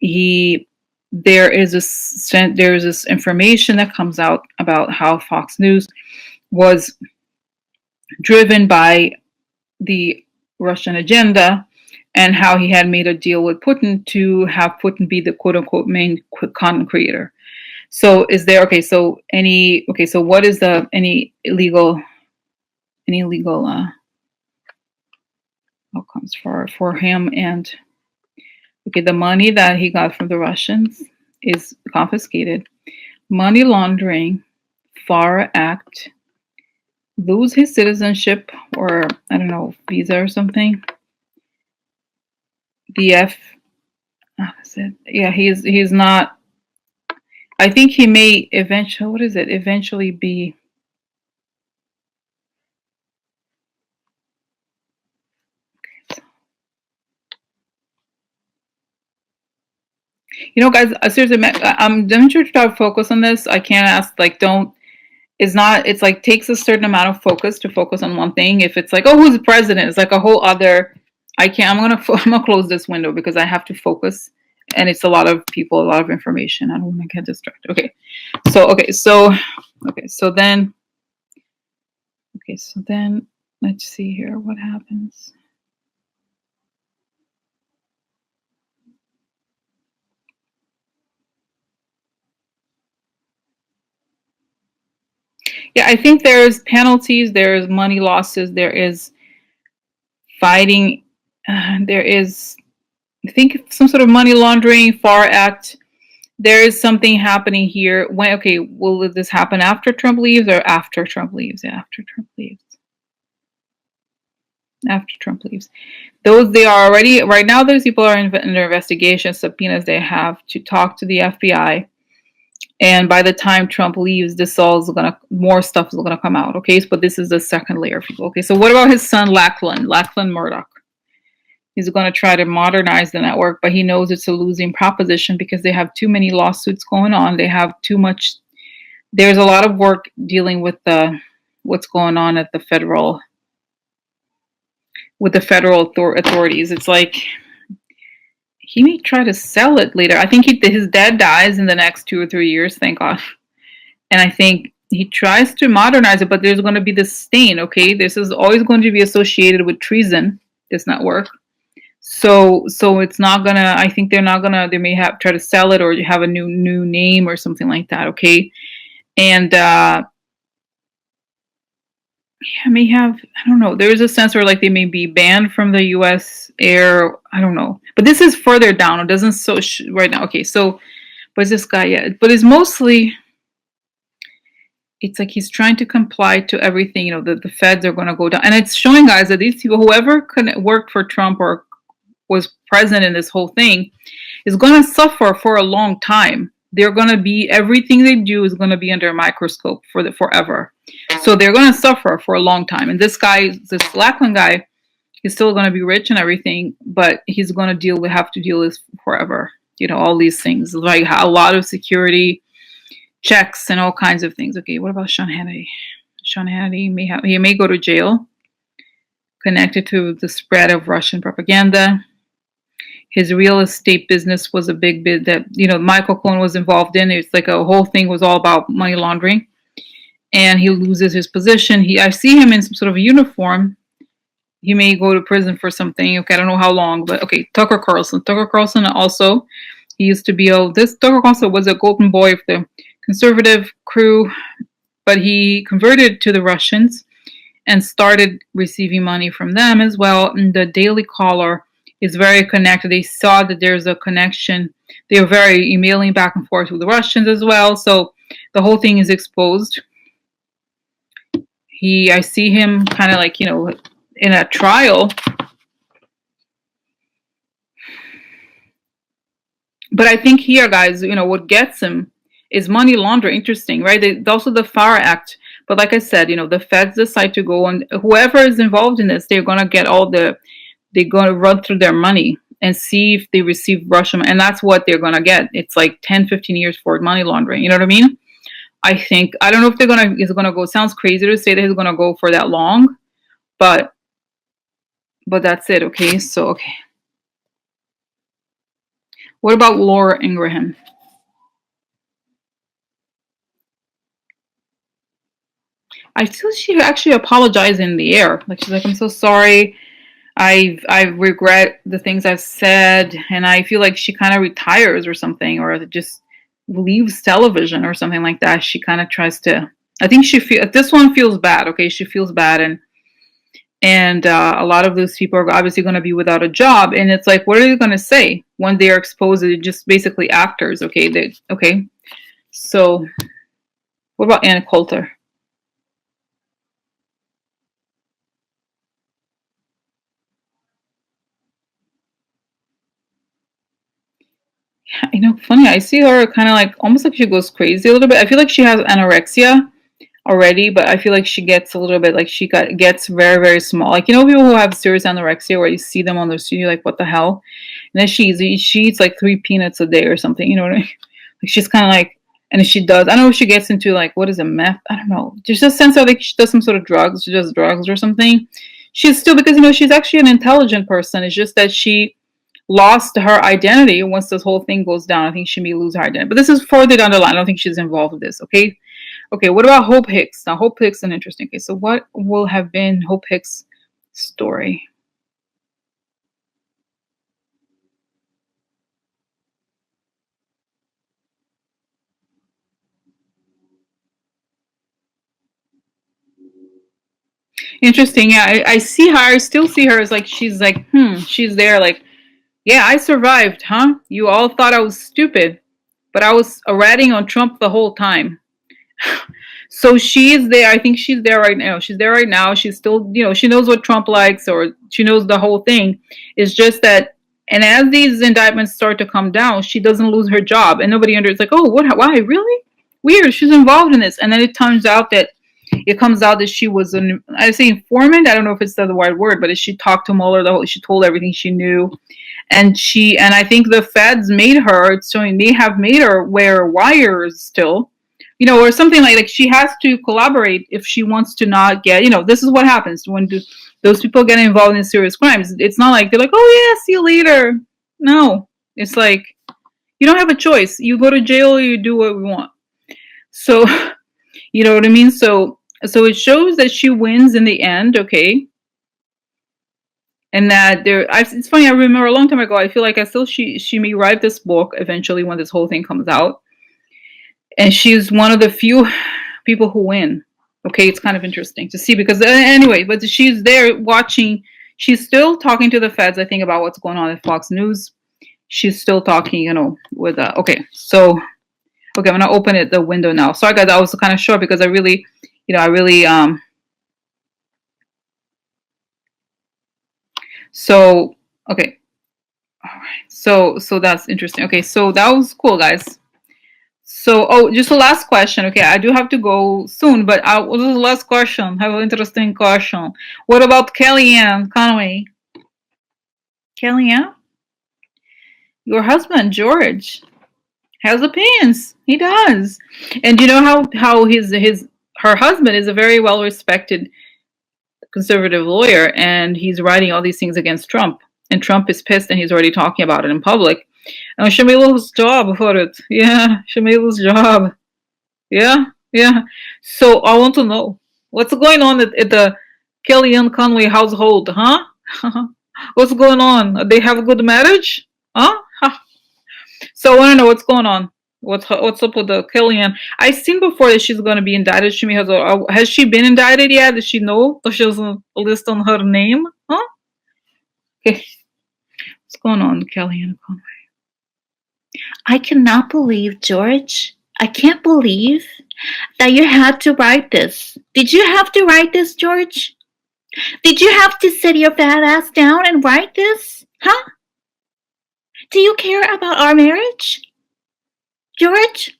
There is this information that comes out about how Fox News was driven by the Russian agenda, and how he had made a deal with Putin to have Putin be the quote-unquote main content creator. So is there, okay, so what is any illegal outcomes for him? And okay, the money that he got from the Russians is confiscated. Money laundering, FARA Act, lose his citizenship, or I don't know, visa or something. Yeah, he's not. I think he may eventually be. Guys, seriously, I'm trying to focus on this. I can't ask, like, don't. It's like takes a certain amount of focus to focus on one thing. If it's like, oh, who's the president? It's like a whole other I can't. I'm gonna close this window because I have to focus, and it's a lot of people, a lot of information. I don't want to get distracted. Okay, so then let's see here what happens. Yeah, I think there's penalties, there's money losses, there is fighting, there is, I think, some sort of money laundering, FAR Act. There is something happening here. When, okay, will this happen after Trump leaves or after Trump leaves? Yeah, after Trump leaves. After Trump leaves. Those, they are already, right now, those people are under investigation, subpoenas they have to talk to the FBI. And by the time Trump leaves, this all is gonna, more stuff is gonna come out. Okay, but this is the second layer of people. Okay, so what about his son Lachlan Murdoch? He's going to try to modernize the network, but he knows it's a losing proposition because they have too many lawsuits going on. They have too much. There's a lot of work dealing with what's going on at the federal, with the federal authorities. It's like he may try to sell it later. I think his dad dies in the next 2 or 3 years, thank God. And I think he tries to modernize it, but there's going to be this stain. Okay, this is always going to be associated with treason. This network. So it's not gonna. I think they're not gonna. They may have try to sell it or have a new name or something like that. Okay, and yeah, may have. I don't know. There is a sense where like they may be banned from the U.S. air. I don't know. But this is further down. It doesn't right now. Okay, so but this guy, yeah, but it's mostly. It's like he's trying to comply to everything. You know, the feds are going to go down, and it's showing guys that these people, whoever worked for Trump or was present in this whole thing, is going to suffer for a long time. They're going to be, everything they do is going to be under a microscope for forever. So they're going to suffer for a long time. And this Lachlan guy, he's still going to be rich and everything, but he's going to have to deal with this forever. You know, all these things, like a lot of security checks and all kinds of things. Okay, what about Sean Hannity? Sean Hannity may go to jail, connected to the spread of Russian propaganda. His real estate business was a big bit that, you know, Michael Cohen was involved in. It's like a whole thing was all about money laundering. And he loses his position. I see him in some sort of uniform. He may go to prison for something. Okay, I don't know how long, but okay, Tucker Carlson. Tucker Carlson also, he used to be Tucker Carlson was a golden boy of the conservative crew, but he converted to the Russians and started receiving money from them as well. And the Daily Caller is very connected. They saw that there's a connection. They were very emailing back and forth with the Russians as well. So the whole thing is exposed. I see him kind of like, you know, in a trial. But I think here, guys, you know, what gets him is money laundering. Interesting, right? Also the FAR Act. But like I said, you know, the feds decide to go, and whoever is involved in this, they're going to get they're going to run through their money and see if they receive Russian, and that's what they're going to get. It's like 10, 15 years for money laundering. You know what I mean? I don't know if it's going to go, sounds crazy to say that it's going to go for that long, but that's it. Okay. So, okay. What about Laura Ingraham? I feel she actually apologized in the air. Like she's like, I'm so sorry. I regret the things I've said, and I feel like she kind of retires or something, or just leaves television or something like that. She kind of tries to. I think this one feels bad. Okay, she feels bad, and a lot of those people are obviously going to be without a job, and it's like, what are they going to say when they are exposed to just basically actors? Okay, okay. So, what about Ann Coulter? You know, funny. I see her kind of like almost like she goes crazy a little bit. I feel like she has anorexia already, but I feel like she gets a little bit like gets very, very small. Like, you know, people who have serious anorexia where you see them on the street, you're like, what the hell? And then she eats like 3 peanuts a day or something. You know what I mean? Like she's kind of like, and if she does, I don't know if she gets into like, what is it, meth? I don't know. There's a sense of like she does some sort of drugs. She does drugs or something. she's still, because she's actually an intelligent person. It's just that she lost her identity once this whole thing goes down. I think she may lose her identity. But this is further down the line. I don't think she's involved with this. Okay. Okay. What about Hope Hicks? Now, Hope Hicks is an interesting case. So, what will have been Hope Hicks' story? Interesting. Yeah, I see her. I still see her as like she's like, she's there. Like, yeah, I survived, huh? You all thought I was stupid, but I was ratting on Trump the whole time. So she is there. I think she's there right now. She's there right now. She's still, she knows what Trump likes, or she knows the whole thing. It's just that, and as these indictments start to come down, she doesn't lose her job, and nobody under it's like, oh, what? Why? Really? Weird. She's involved in this, and then it comes out that she was an, I say informant. I don't know if it's the right word, but she talked to Mueller. She told everything she knew, and I think the feds made her. So they have made her wear wires still, or something like she has to collaborate if she wants to not get. This is what happens when those people get involved in serious crimes. It's not like they're like, oh yeah, see you later. No, it's like you don't have a choice. You go to jail or you do what we want. So, you know what I mean? So it shows that she wins in the end, okay? And that it's funny, I remember a long time ago, I feel like she may write this book eventually when this whole thing comes out. And she's one of the few people who win. Okay, it's kind of interesting to see because anyway, but she's there watching. She's still talking to the feds, I think, about what's going on at Fox News. She's still talking, with okay. So, okay, I'm gonna open the window now. Sorry, guys, that was kind of short because I really. So, okay. All right. So that's interesting. Okay, so that was cool, guys. So, just the last question. Okay, I do have to go soon, but this is the last question. I have an interesting question. What about Kellyanne Conway? Kellyanne? Your husband, George, has opinions. He does. And you know how her husband is a very well-respected conservative lawyer, and he's writing all these things against Trump. And Trump is pissed, and he's already talking about it in public. And she may lose job for it. Yeah, she may lose job. Yeah. So I want to know what's going on at the Kellyanne Conway household, huh? What's going on? They have a good marriage, huh? So I want to know what's going on. What's up with the Kellyanne? I've seen before that she's going to be indicted. She has she been indicted yet? Does she know? Does she has a list on her name? Huh? Okay. What's going on, Kellyanne Conway? I cannot believe, George. I can't believe that you had to write this. Did you have to write this, George? Did you have to sit your fat ass down and write this? Huh? Do you care about our marriage? George?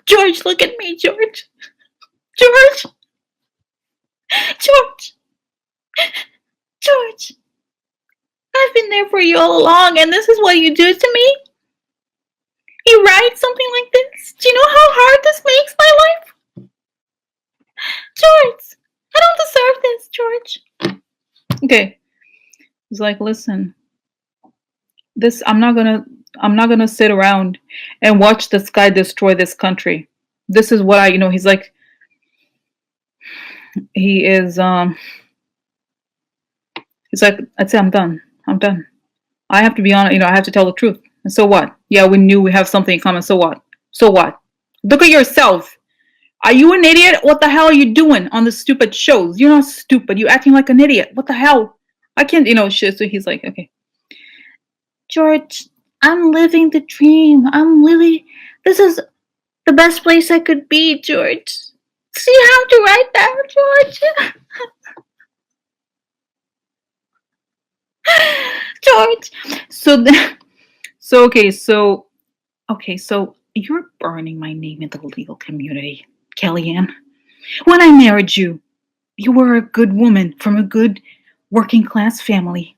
George, look at me, George. George? George? George? I've been there for you all along, and this is what you do to me? You write something like this? Do you know how hard this makes my life? George, I don't deserve this, George. Okay. He's like, listen, I'm not gonna sit around and watch this guy destroy this country. This is what he's like, he is, he's like, that's it, I'm done. I have to be honest, I have to tell the truth. And so what? Yeah, we knew we have something in common. So what? Look at yourself. Are you an idiot? What the hell are you doing on the stupid shows? You're not stupid. You're acting like an idiot. What the hell? I can't, shit. So he's like, okay. George, I'm living the dream. This is the best place I could be, George. So you have to write that, George. George. So you're burning my name in the legal community, Kellyanne. When I married you, you were a good woman from a good working class family.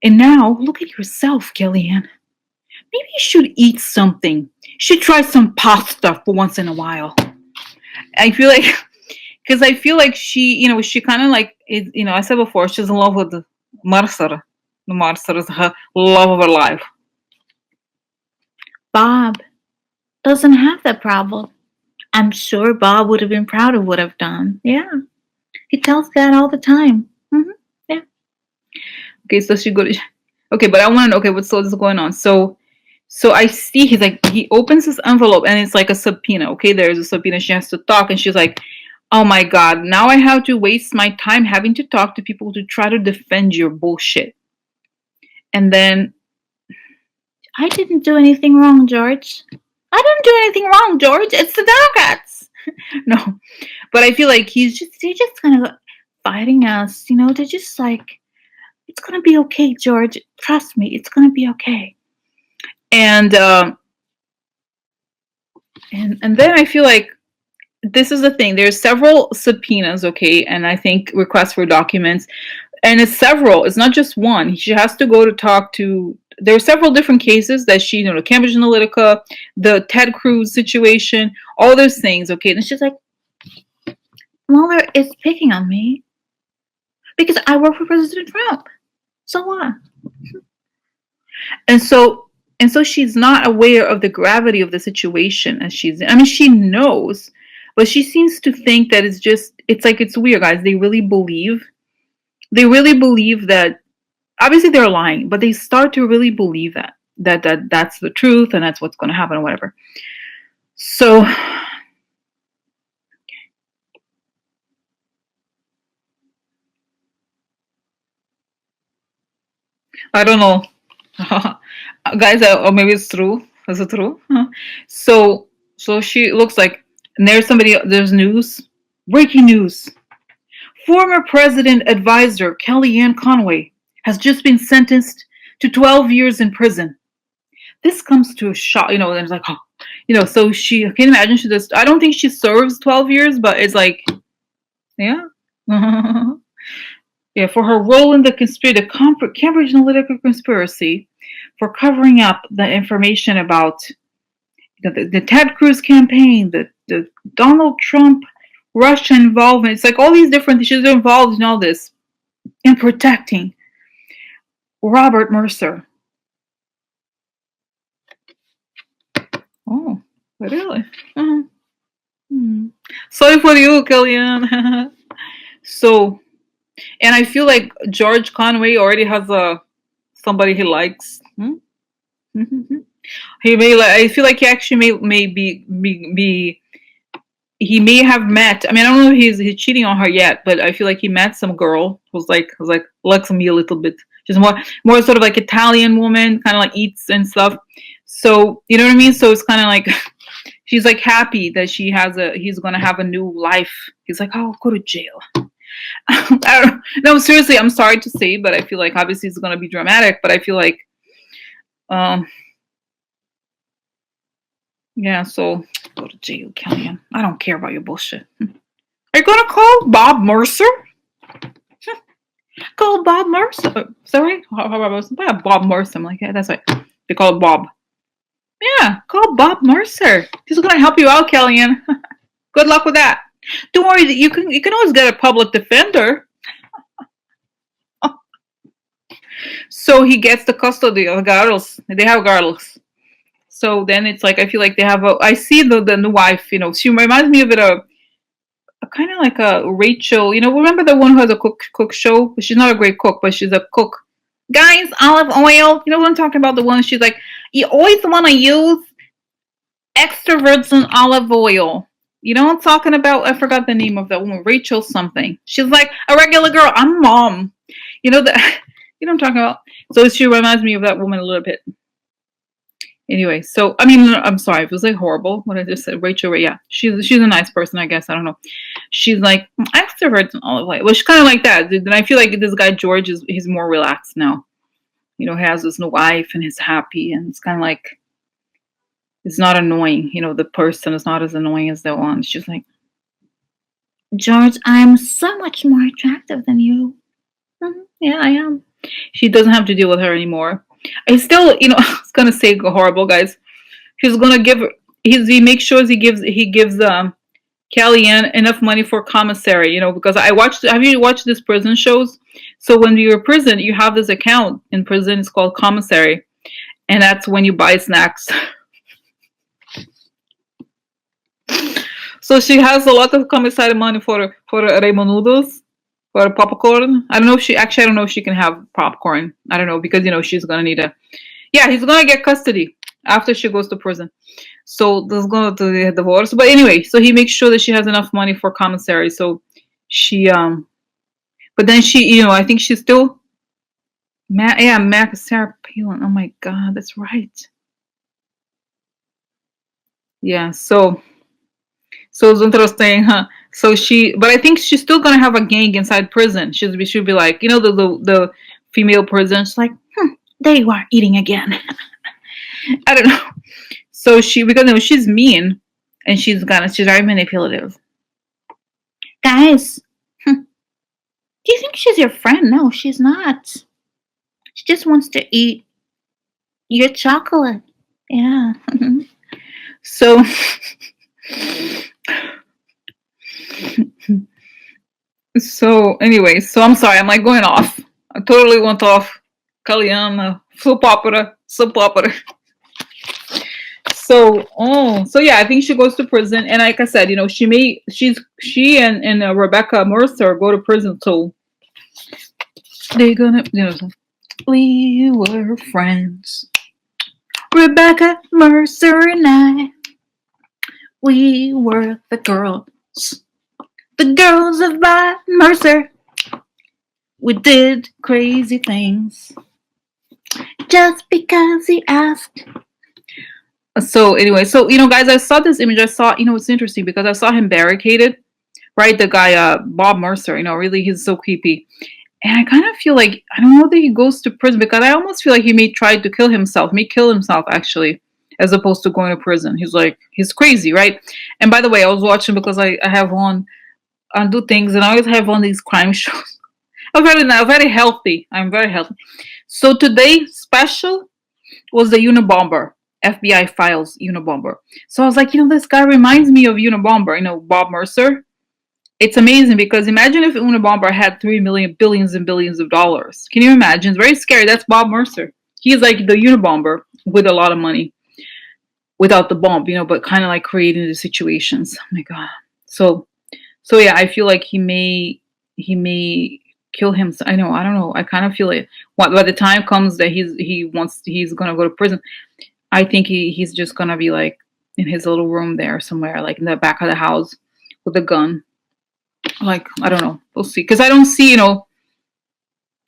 And now, look at yourself, Kellyanne. Maybe you should eat something. You should try some pasta for once in a while. I feel like because I feel like she kind of like I said before, she's in love with Mercer. The Mercer is her love of her life. Bob doesn't have that problem. I'm sure Bob would have been proud of what I've done. Yeah. He tells that all the time. Yeah. Okay, so she go to. Okay, but I want to know. Okay, what's all this going on? So I see he opens his envelope and it's like a subpoena. Okay, there's a subpoena. She has to talk, and she's like, "Oh my God, now I have to waste my time having to talk to people to try to defend your bullshit." And then I didn't do anything wrong, George. I didn't do anything wrong, George. It's the Democrats. No, but I feel like they're just kind of fighting us. They're just like, it's gonna be okay, George. Trust me, it's gonna be okay. And then I feel like this is the thing. There's several subpoenas, okay, and I think requests for documents, and it's several. It's not just one. She has to go to talk to. There are several different cases that she, Cambridge Analytica, the Ted Cruz situation, all those things, okay. And she's like, Mueller is picking on me because I work for President Trump. So what? And so she's not aware of the gravity of the situation as she's in. I mean, she knows, but she seems to think that it's weird, guys. They really believe that obviously they're lying, but they start to really believe that's the truth and that's what's going to happen or whatever. So I don't know. Guys, or maybe it's true. Is it true? So she looks like, and there's news. Breaking news. Former President Advisor Kellyanne Conway has just been sentenced to 12 years in prison. This comes to a shock, and it's like, so she, I can't imagine she just, I don't think she serves 12 years, but it's like, yeah. Yeah, for her role in the Cambridge Analytica conspiracy, for covering up the information about the Ted Cruz campaign, the Donald Trump Russia involvement. It's like all these different, she's involved in all this, in protecting Robert Mercer. Oh, really? Sorry for you, Kellyanne. So, and I feel like George Conway already has somebody he likes. He may I feel like he actually may be he may have met. I mean, I don't know if he's cheating on her yet, but I feel like he met some girl who's like likes me a little bit. She's more sort of like Italian woman, kind of like eats and stuff. So you know what I mean. So it's kind of like she's like happy that he's gonna have a new life. He's like, oh, go to jail. I don't, no, seriously, I'm sorry to say, but I feel like obviously it's gonna be dramatic. But I feel like, yeah. So go to jail, Kellyanne. I don't care about your bullshit. Are you gonna call Bob Mercer? Call Bob Mercer. Sorry, Bob Mercer. I'm like, yeah, that's right. They call it Bob. Yeah, call Bob Mercer. He's gonna help you out, Kellyanne. Good luck with that. Don't worry, you can always get a public defender. So he gets the custody of girls. They have girls. So then it's like I feel like they have I see the wife. She reminds me of a kind of like a Rachel. Remember the one who has a cook show? She's not a great cook, but she's a cook. Guys, olive oil. You know what I'm talking about? The one she's like, you always want to use extra virgin olive oil. You know what I'm talking about? I forgot the name of that woman. Rachel something. She's like a regular girl. I'm mom. You know what I'm talking about? So she reminds me of that woman a little bit. Anyway, so I mean, I'm sorry if it was like horrible what I just said. Rachel, yeah, she's a nice person, I guess. I don't know. She's like extrovert and all of it. Well, she's kind of like that. And I feel like this guy George he's more relaxed now. He has his new wife and he's happy, and it's kind of like it's not annoying. The person is not as annoying as the one. It's just like, George, I am so much more attractive than you. Yeah, I am. She doesn't have to deal with her anymore. I still, I was gonna say horrible, guys. He's gonna give. He makes sure he gives Kellyanne enough money for commissary, because I watched. Have you watched these prison shows? So when you're in prison, you have this account in prison. It's called commissary, and that's when you buy snacks. So she has a lot of commissary money for Ramen Noodles, for popcorn. I don't know if she can have popcorn. I don't know because she's gonna need a. Yeah, he's gonna get custody after she goes to prison. So there's going to the divorce. But anyway, so he makes sure that she has enough money for commissary. So she but then she, I think she's still Sarah Palin. Oh my god, that's right. Yeah, so it's interesting, huh? So but I think she's still gonna have a gang inside prison. She'll be like, the female prison. She's like, there you are eating again. I don't know. So because she's mean and she's very manipulative. Guys, do you think she's your friend? No, she's not. She just wants to eat your chocolate. Yeah. So anyway, so I'm sorry, I'm like going off. I totally went off. Kellyanne, soap opera. So yeah, I think she goes to prison, and like I said, she and Rebecca Mercer go to prison, so they're gonna, we were friends, Rebecca Mercer and I. We were the girls of Mercer. We did crazy things just because he asked. So anyway, guys, I saw this image. I saw, it's interesting because I saw him barricaded, right? The guy, Bob Mercer, really, he's so creepy. And I kind of feel like, I don't know that he goes to prison because I almost feel like he may try to kill himself, actually, as opposed to going to prison. He's crazy, right? And by the way, I was watching because I have on do things, and I always have on these crime shows. I'm very healthy. I'm very healthy. So today's special was the Unabomber. FBI Files Unabomber. So I was like, this guy reminds me of Unabomber, Bob Mercer. It's amazing because imagine if Unabomber had 3 million, billions and billions of dollars. Can you imagine? It's very scary. That's Bob Mercer. He's like the Unabomber with a lot of money without the bomb, but kind of like creating the situations. Oh my God. So yeah, I feel like he may kill himself. I don't know. I kind of feel it. By the time comes that he's gonna go to prison, I think he's just gonna be like in his little room there somewhere, like in the back of the house with a gun. Like, I don't know. We'll see. Because I don't see, oh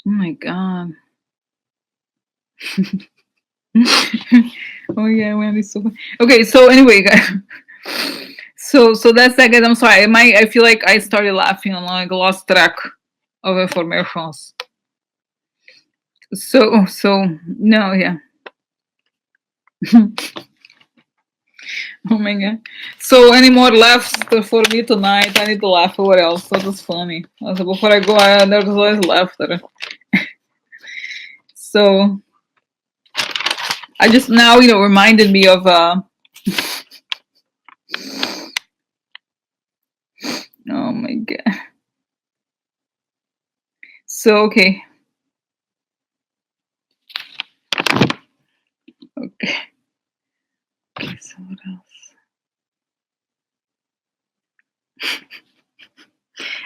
my God. Oh yeah, Wendy's so funny. Okay, so anyway, guys. So that's that, guys. I'm sorry. I feel like I started laughing and like lost track of informations. So no, yeah. Oh my God. So any more laughs for me tonight? I need to laugh. What else? That was funny. So before I go, there's always laughter. So I just now, reminded me of oh my God. So okay. Okay. So what else?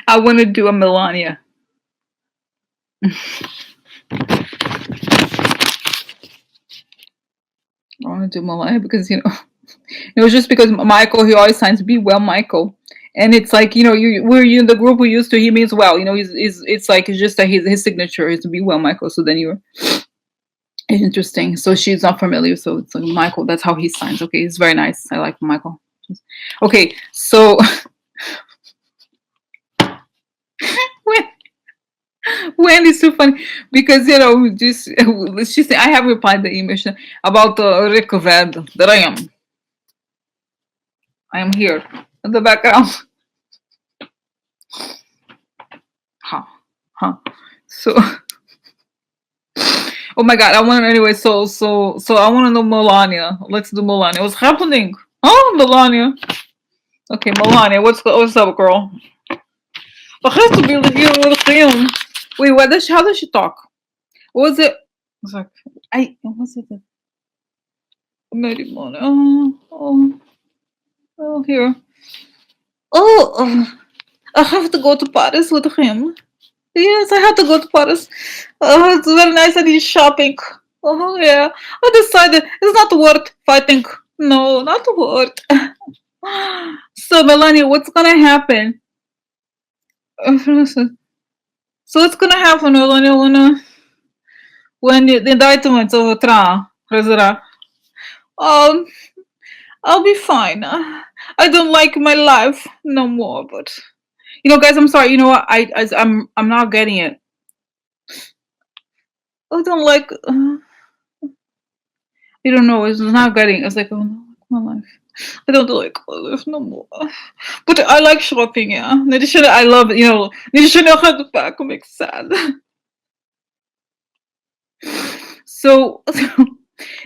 I want to do a Melania. I want to do Melania because it was just because Michael, he always signs "Be well, Michael," and it's like we're in the group we used to. He means well, it's like it's just that his signature is to "Be well, Michael." So then you're interesting. So she's not familiar, so it's like Michael. That's how he signs. Okay, it's very nice. I like Michael. Okay, so Wendy's so funny because she said I have replied the email about Rick Ved that I am here in the background. So oh my God, I want to anyway. So I want to know Melania. Let's do Melania. What's happening? Oh, Melania. Okay, Melania, what's up, girl? I have to be with you with him. Wait, how does she talk? What was it? It's like what was it? Mary Mona. Oh, here. I have to go to Paris with him. Yes, I have to go to Paris. It's very nice. I need shopping. Oh yeah. I decided it's not worth fighting. No, not worth. So Melania, what's gonna happen? So what's gonna happen, Melania, when the indictments overthrown, President? Um, I'll be fine. I don't like my life no more. But guys, I'm sorry. You know what? I'm not getting it. I don't like. I don't know. It's not getting. It's like, oh no, my life. I don't like my life no more. But I like shopping. Yeah. I love it. I had to pack. Makes sad. So.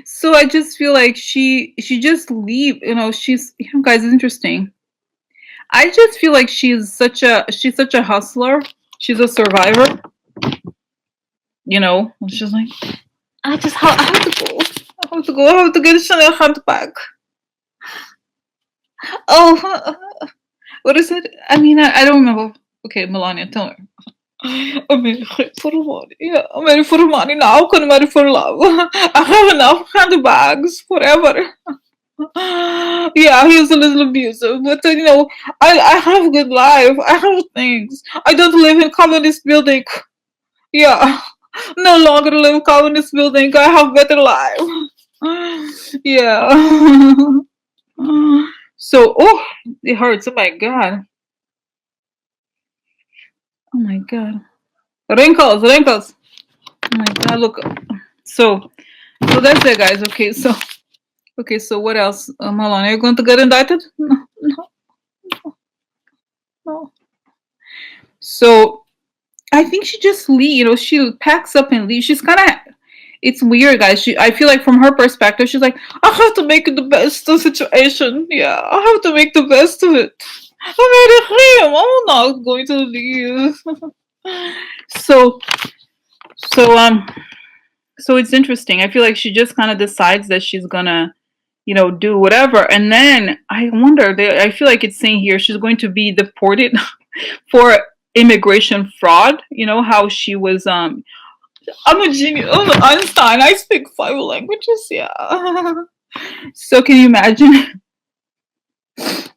So I just feel like she just leave. She's guys. It's interesting. I just feel like she's such a hustler. She's a survivor. It's just like I have to go. I have to go. I have to get a Chanel handbag. Oh, what is it? I mean, I don't remember. Okay, Melania, tell her. I'm ready for money. Yeah, I'm ready for money now. I'm ready for love. I have enough handbags forever. Yeah, he was a little abusive, but I have a good life. I have things. I don't live in communist building. Yeah, no longer live in communist building. I have better life. Yeah. So, it hurts. Oh my god. Oh my god. Wrinkles, wrinkles. Oh my god, look. So that's it, guys. Okay, so what else? Malon, are you going to get indicted? No, no, no. So I think she just leaves. She packs up and leaves. She's kind of. It's weird, guys. I feel like from her perspective, she's like, I have to make the best of the situation. Yeah, I have to make the best of it. I'm not going to leave. So so it's interesting. I feel like she just kind of decides that she's gonna, do whatever, and then I wonder. I feel like it's saying here she's going to be deported for immigration fraud. How she was. I'm a genius. I'm Einstein. I speak 5 languages. Yeah. So can you imagine?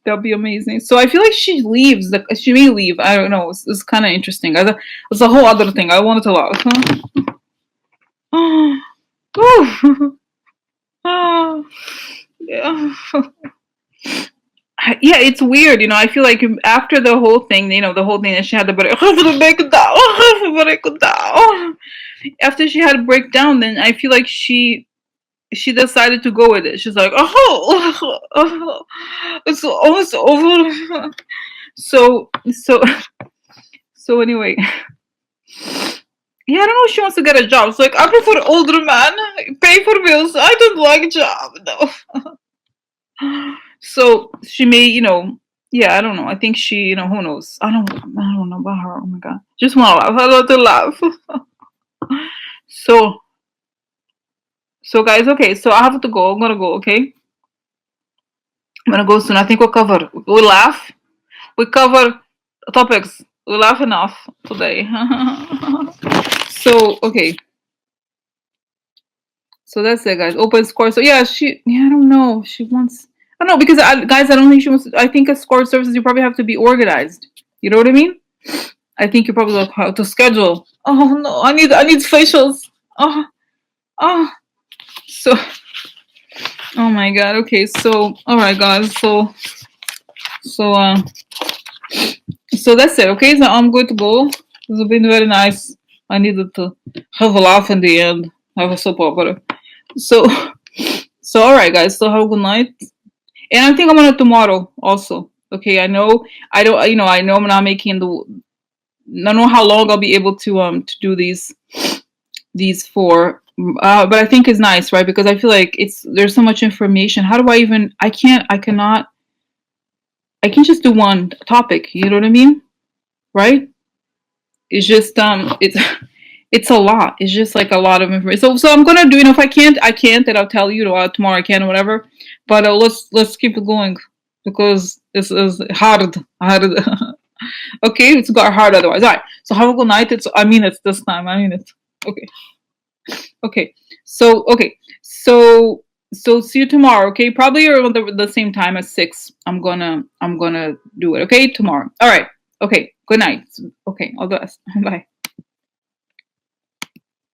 That'll be amazing. So I feel like she leaves. She may leave. I don't know. It's kind of interesting. It's a whole other thing. I wanted to laugh. Huh? Yeah. Yeah, it's weird. I feel like after the whole thing, the whole thing that she had to break it down. After she had to break down, then I feel like she decided to go with it. She's like, it's almost over. So anyway, yeah, I don't know if she wants to get a job. It's like, I prefer older man, pay for bills. I don't like job, no. So she may, yeah, I don't know. I think she, who knows? I don't know about her. Oh my god, just want to laugh. I love to laugh. So guys, okay. So I have to go. I'm gonna go. Okay, I'm gonna go soon. I think we laugh. We cover topics. We laugh enough today. So okay. So that's it, guys. Open score. So yeah, I don't know. She wants. I don't know because guys, I don't think she wants. I think a score services you probably have to be organized. You know what I mean? I think you probably have to schedule. Oh no, I need facials. Oh. So. Oh my god. Okay. So all right, guys. So that's it. Okay. So I'm good to go. This has been very nice. I needed to have a laugh in the end. Have a soap opera. So all right, guys. So have a good night. And I think I'm gonna tomorrow also. Okay, I know I don't. I know I'm not making I don't know how long I'll be able to do these for. But I think it's nice, right? Because I feel like there's so much information. How do I cannot. I can just do one topic. You know what I mean? Right? It's just it's a lot. It's just like a lot of information. So I'm gonna do. If I can't, I can't. And I'll tell you tomorrow I can or whatever. But let's keep it going because this is hard. Hard. Okay, it's got hard otherwise. All right. So have a good night. I mean it's this time. I mean it's okay. Okay. So okay. So see you tomorrow. Okay, probably around the same time as 6. I'm gonna do it. Okay, tomorrow. All right. Okay. Good night. Okay. All the best. Bye.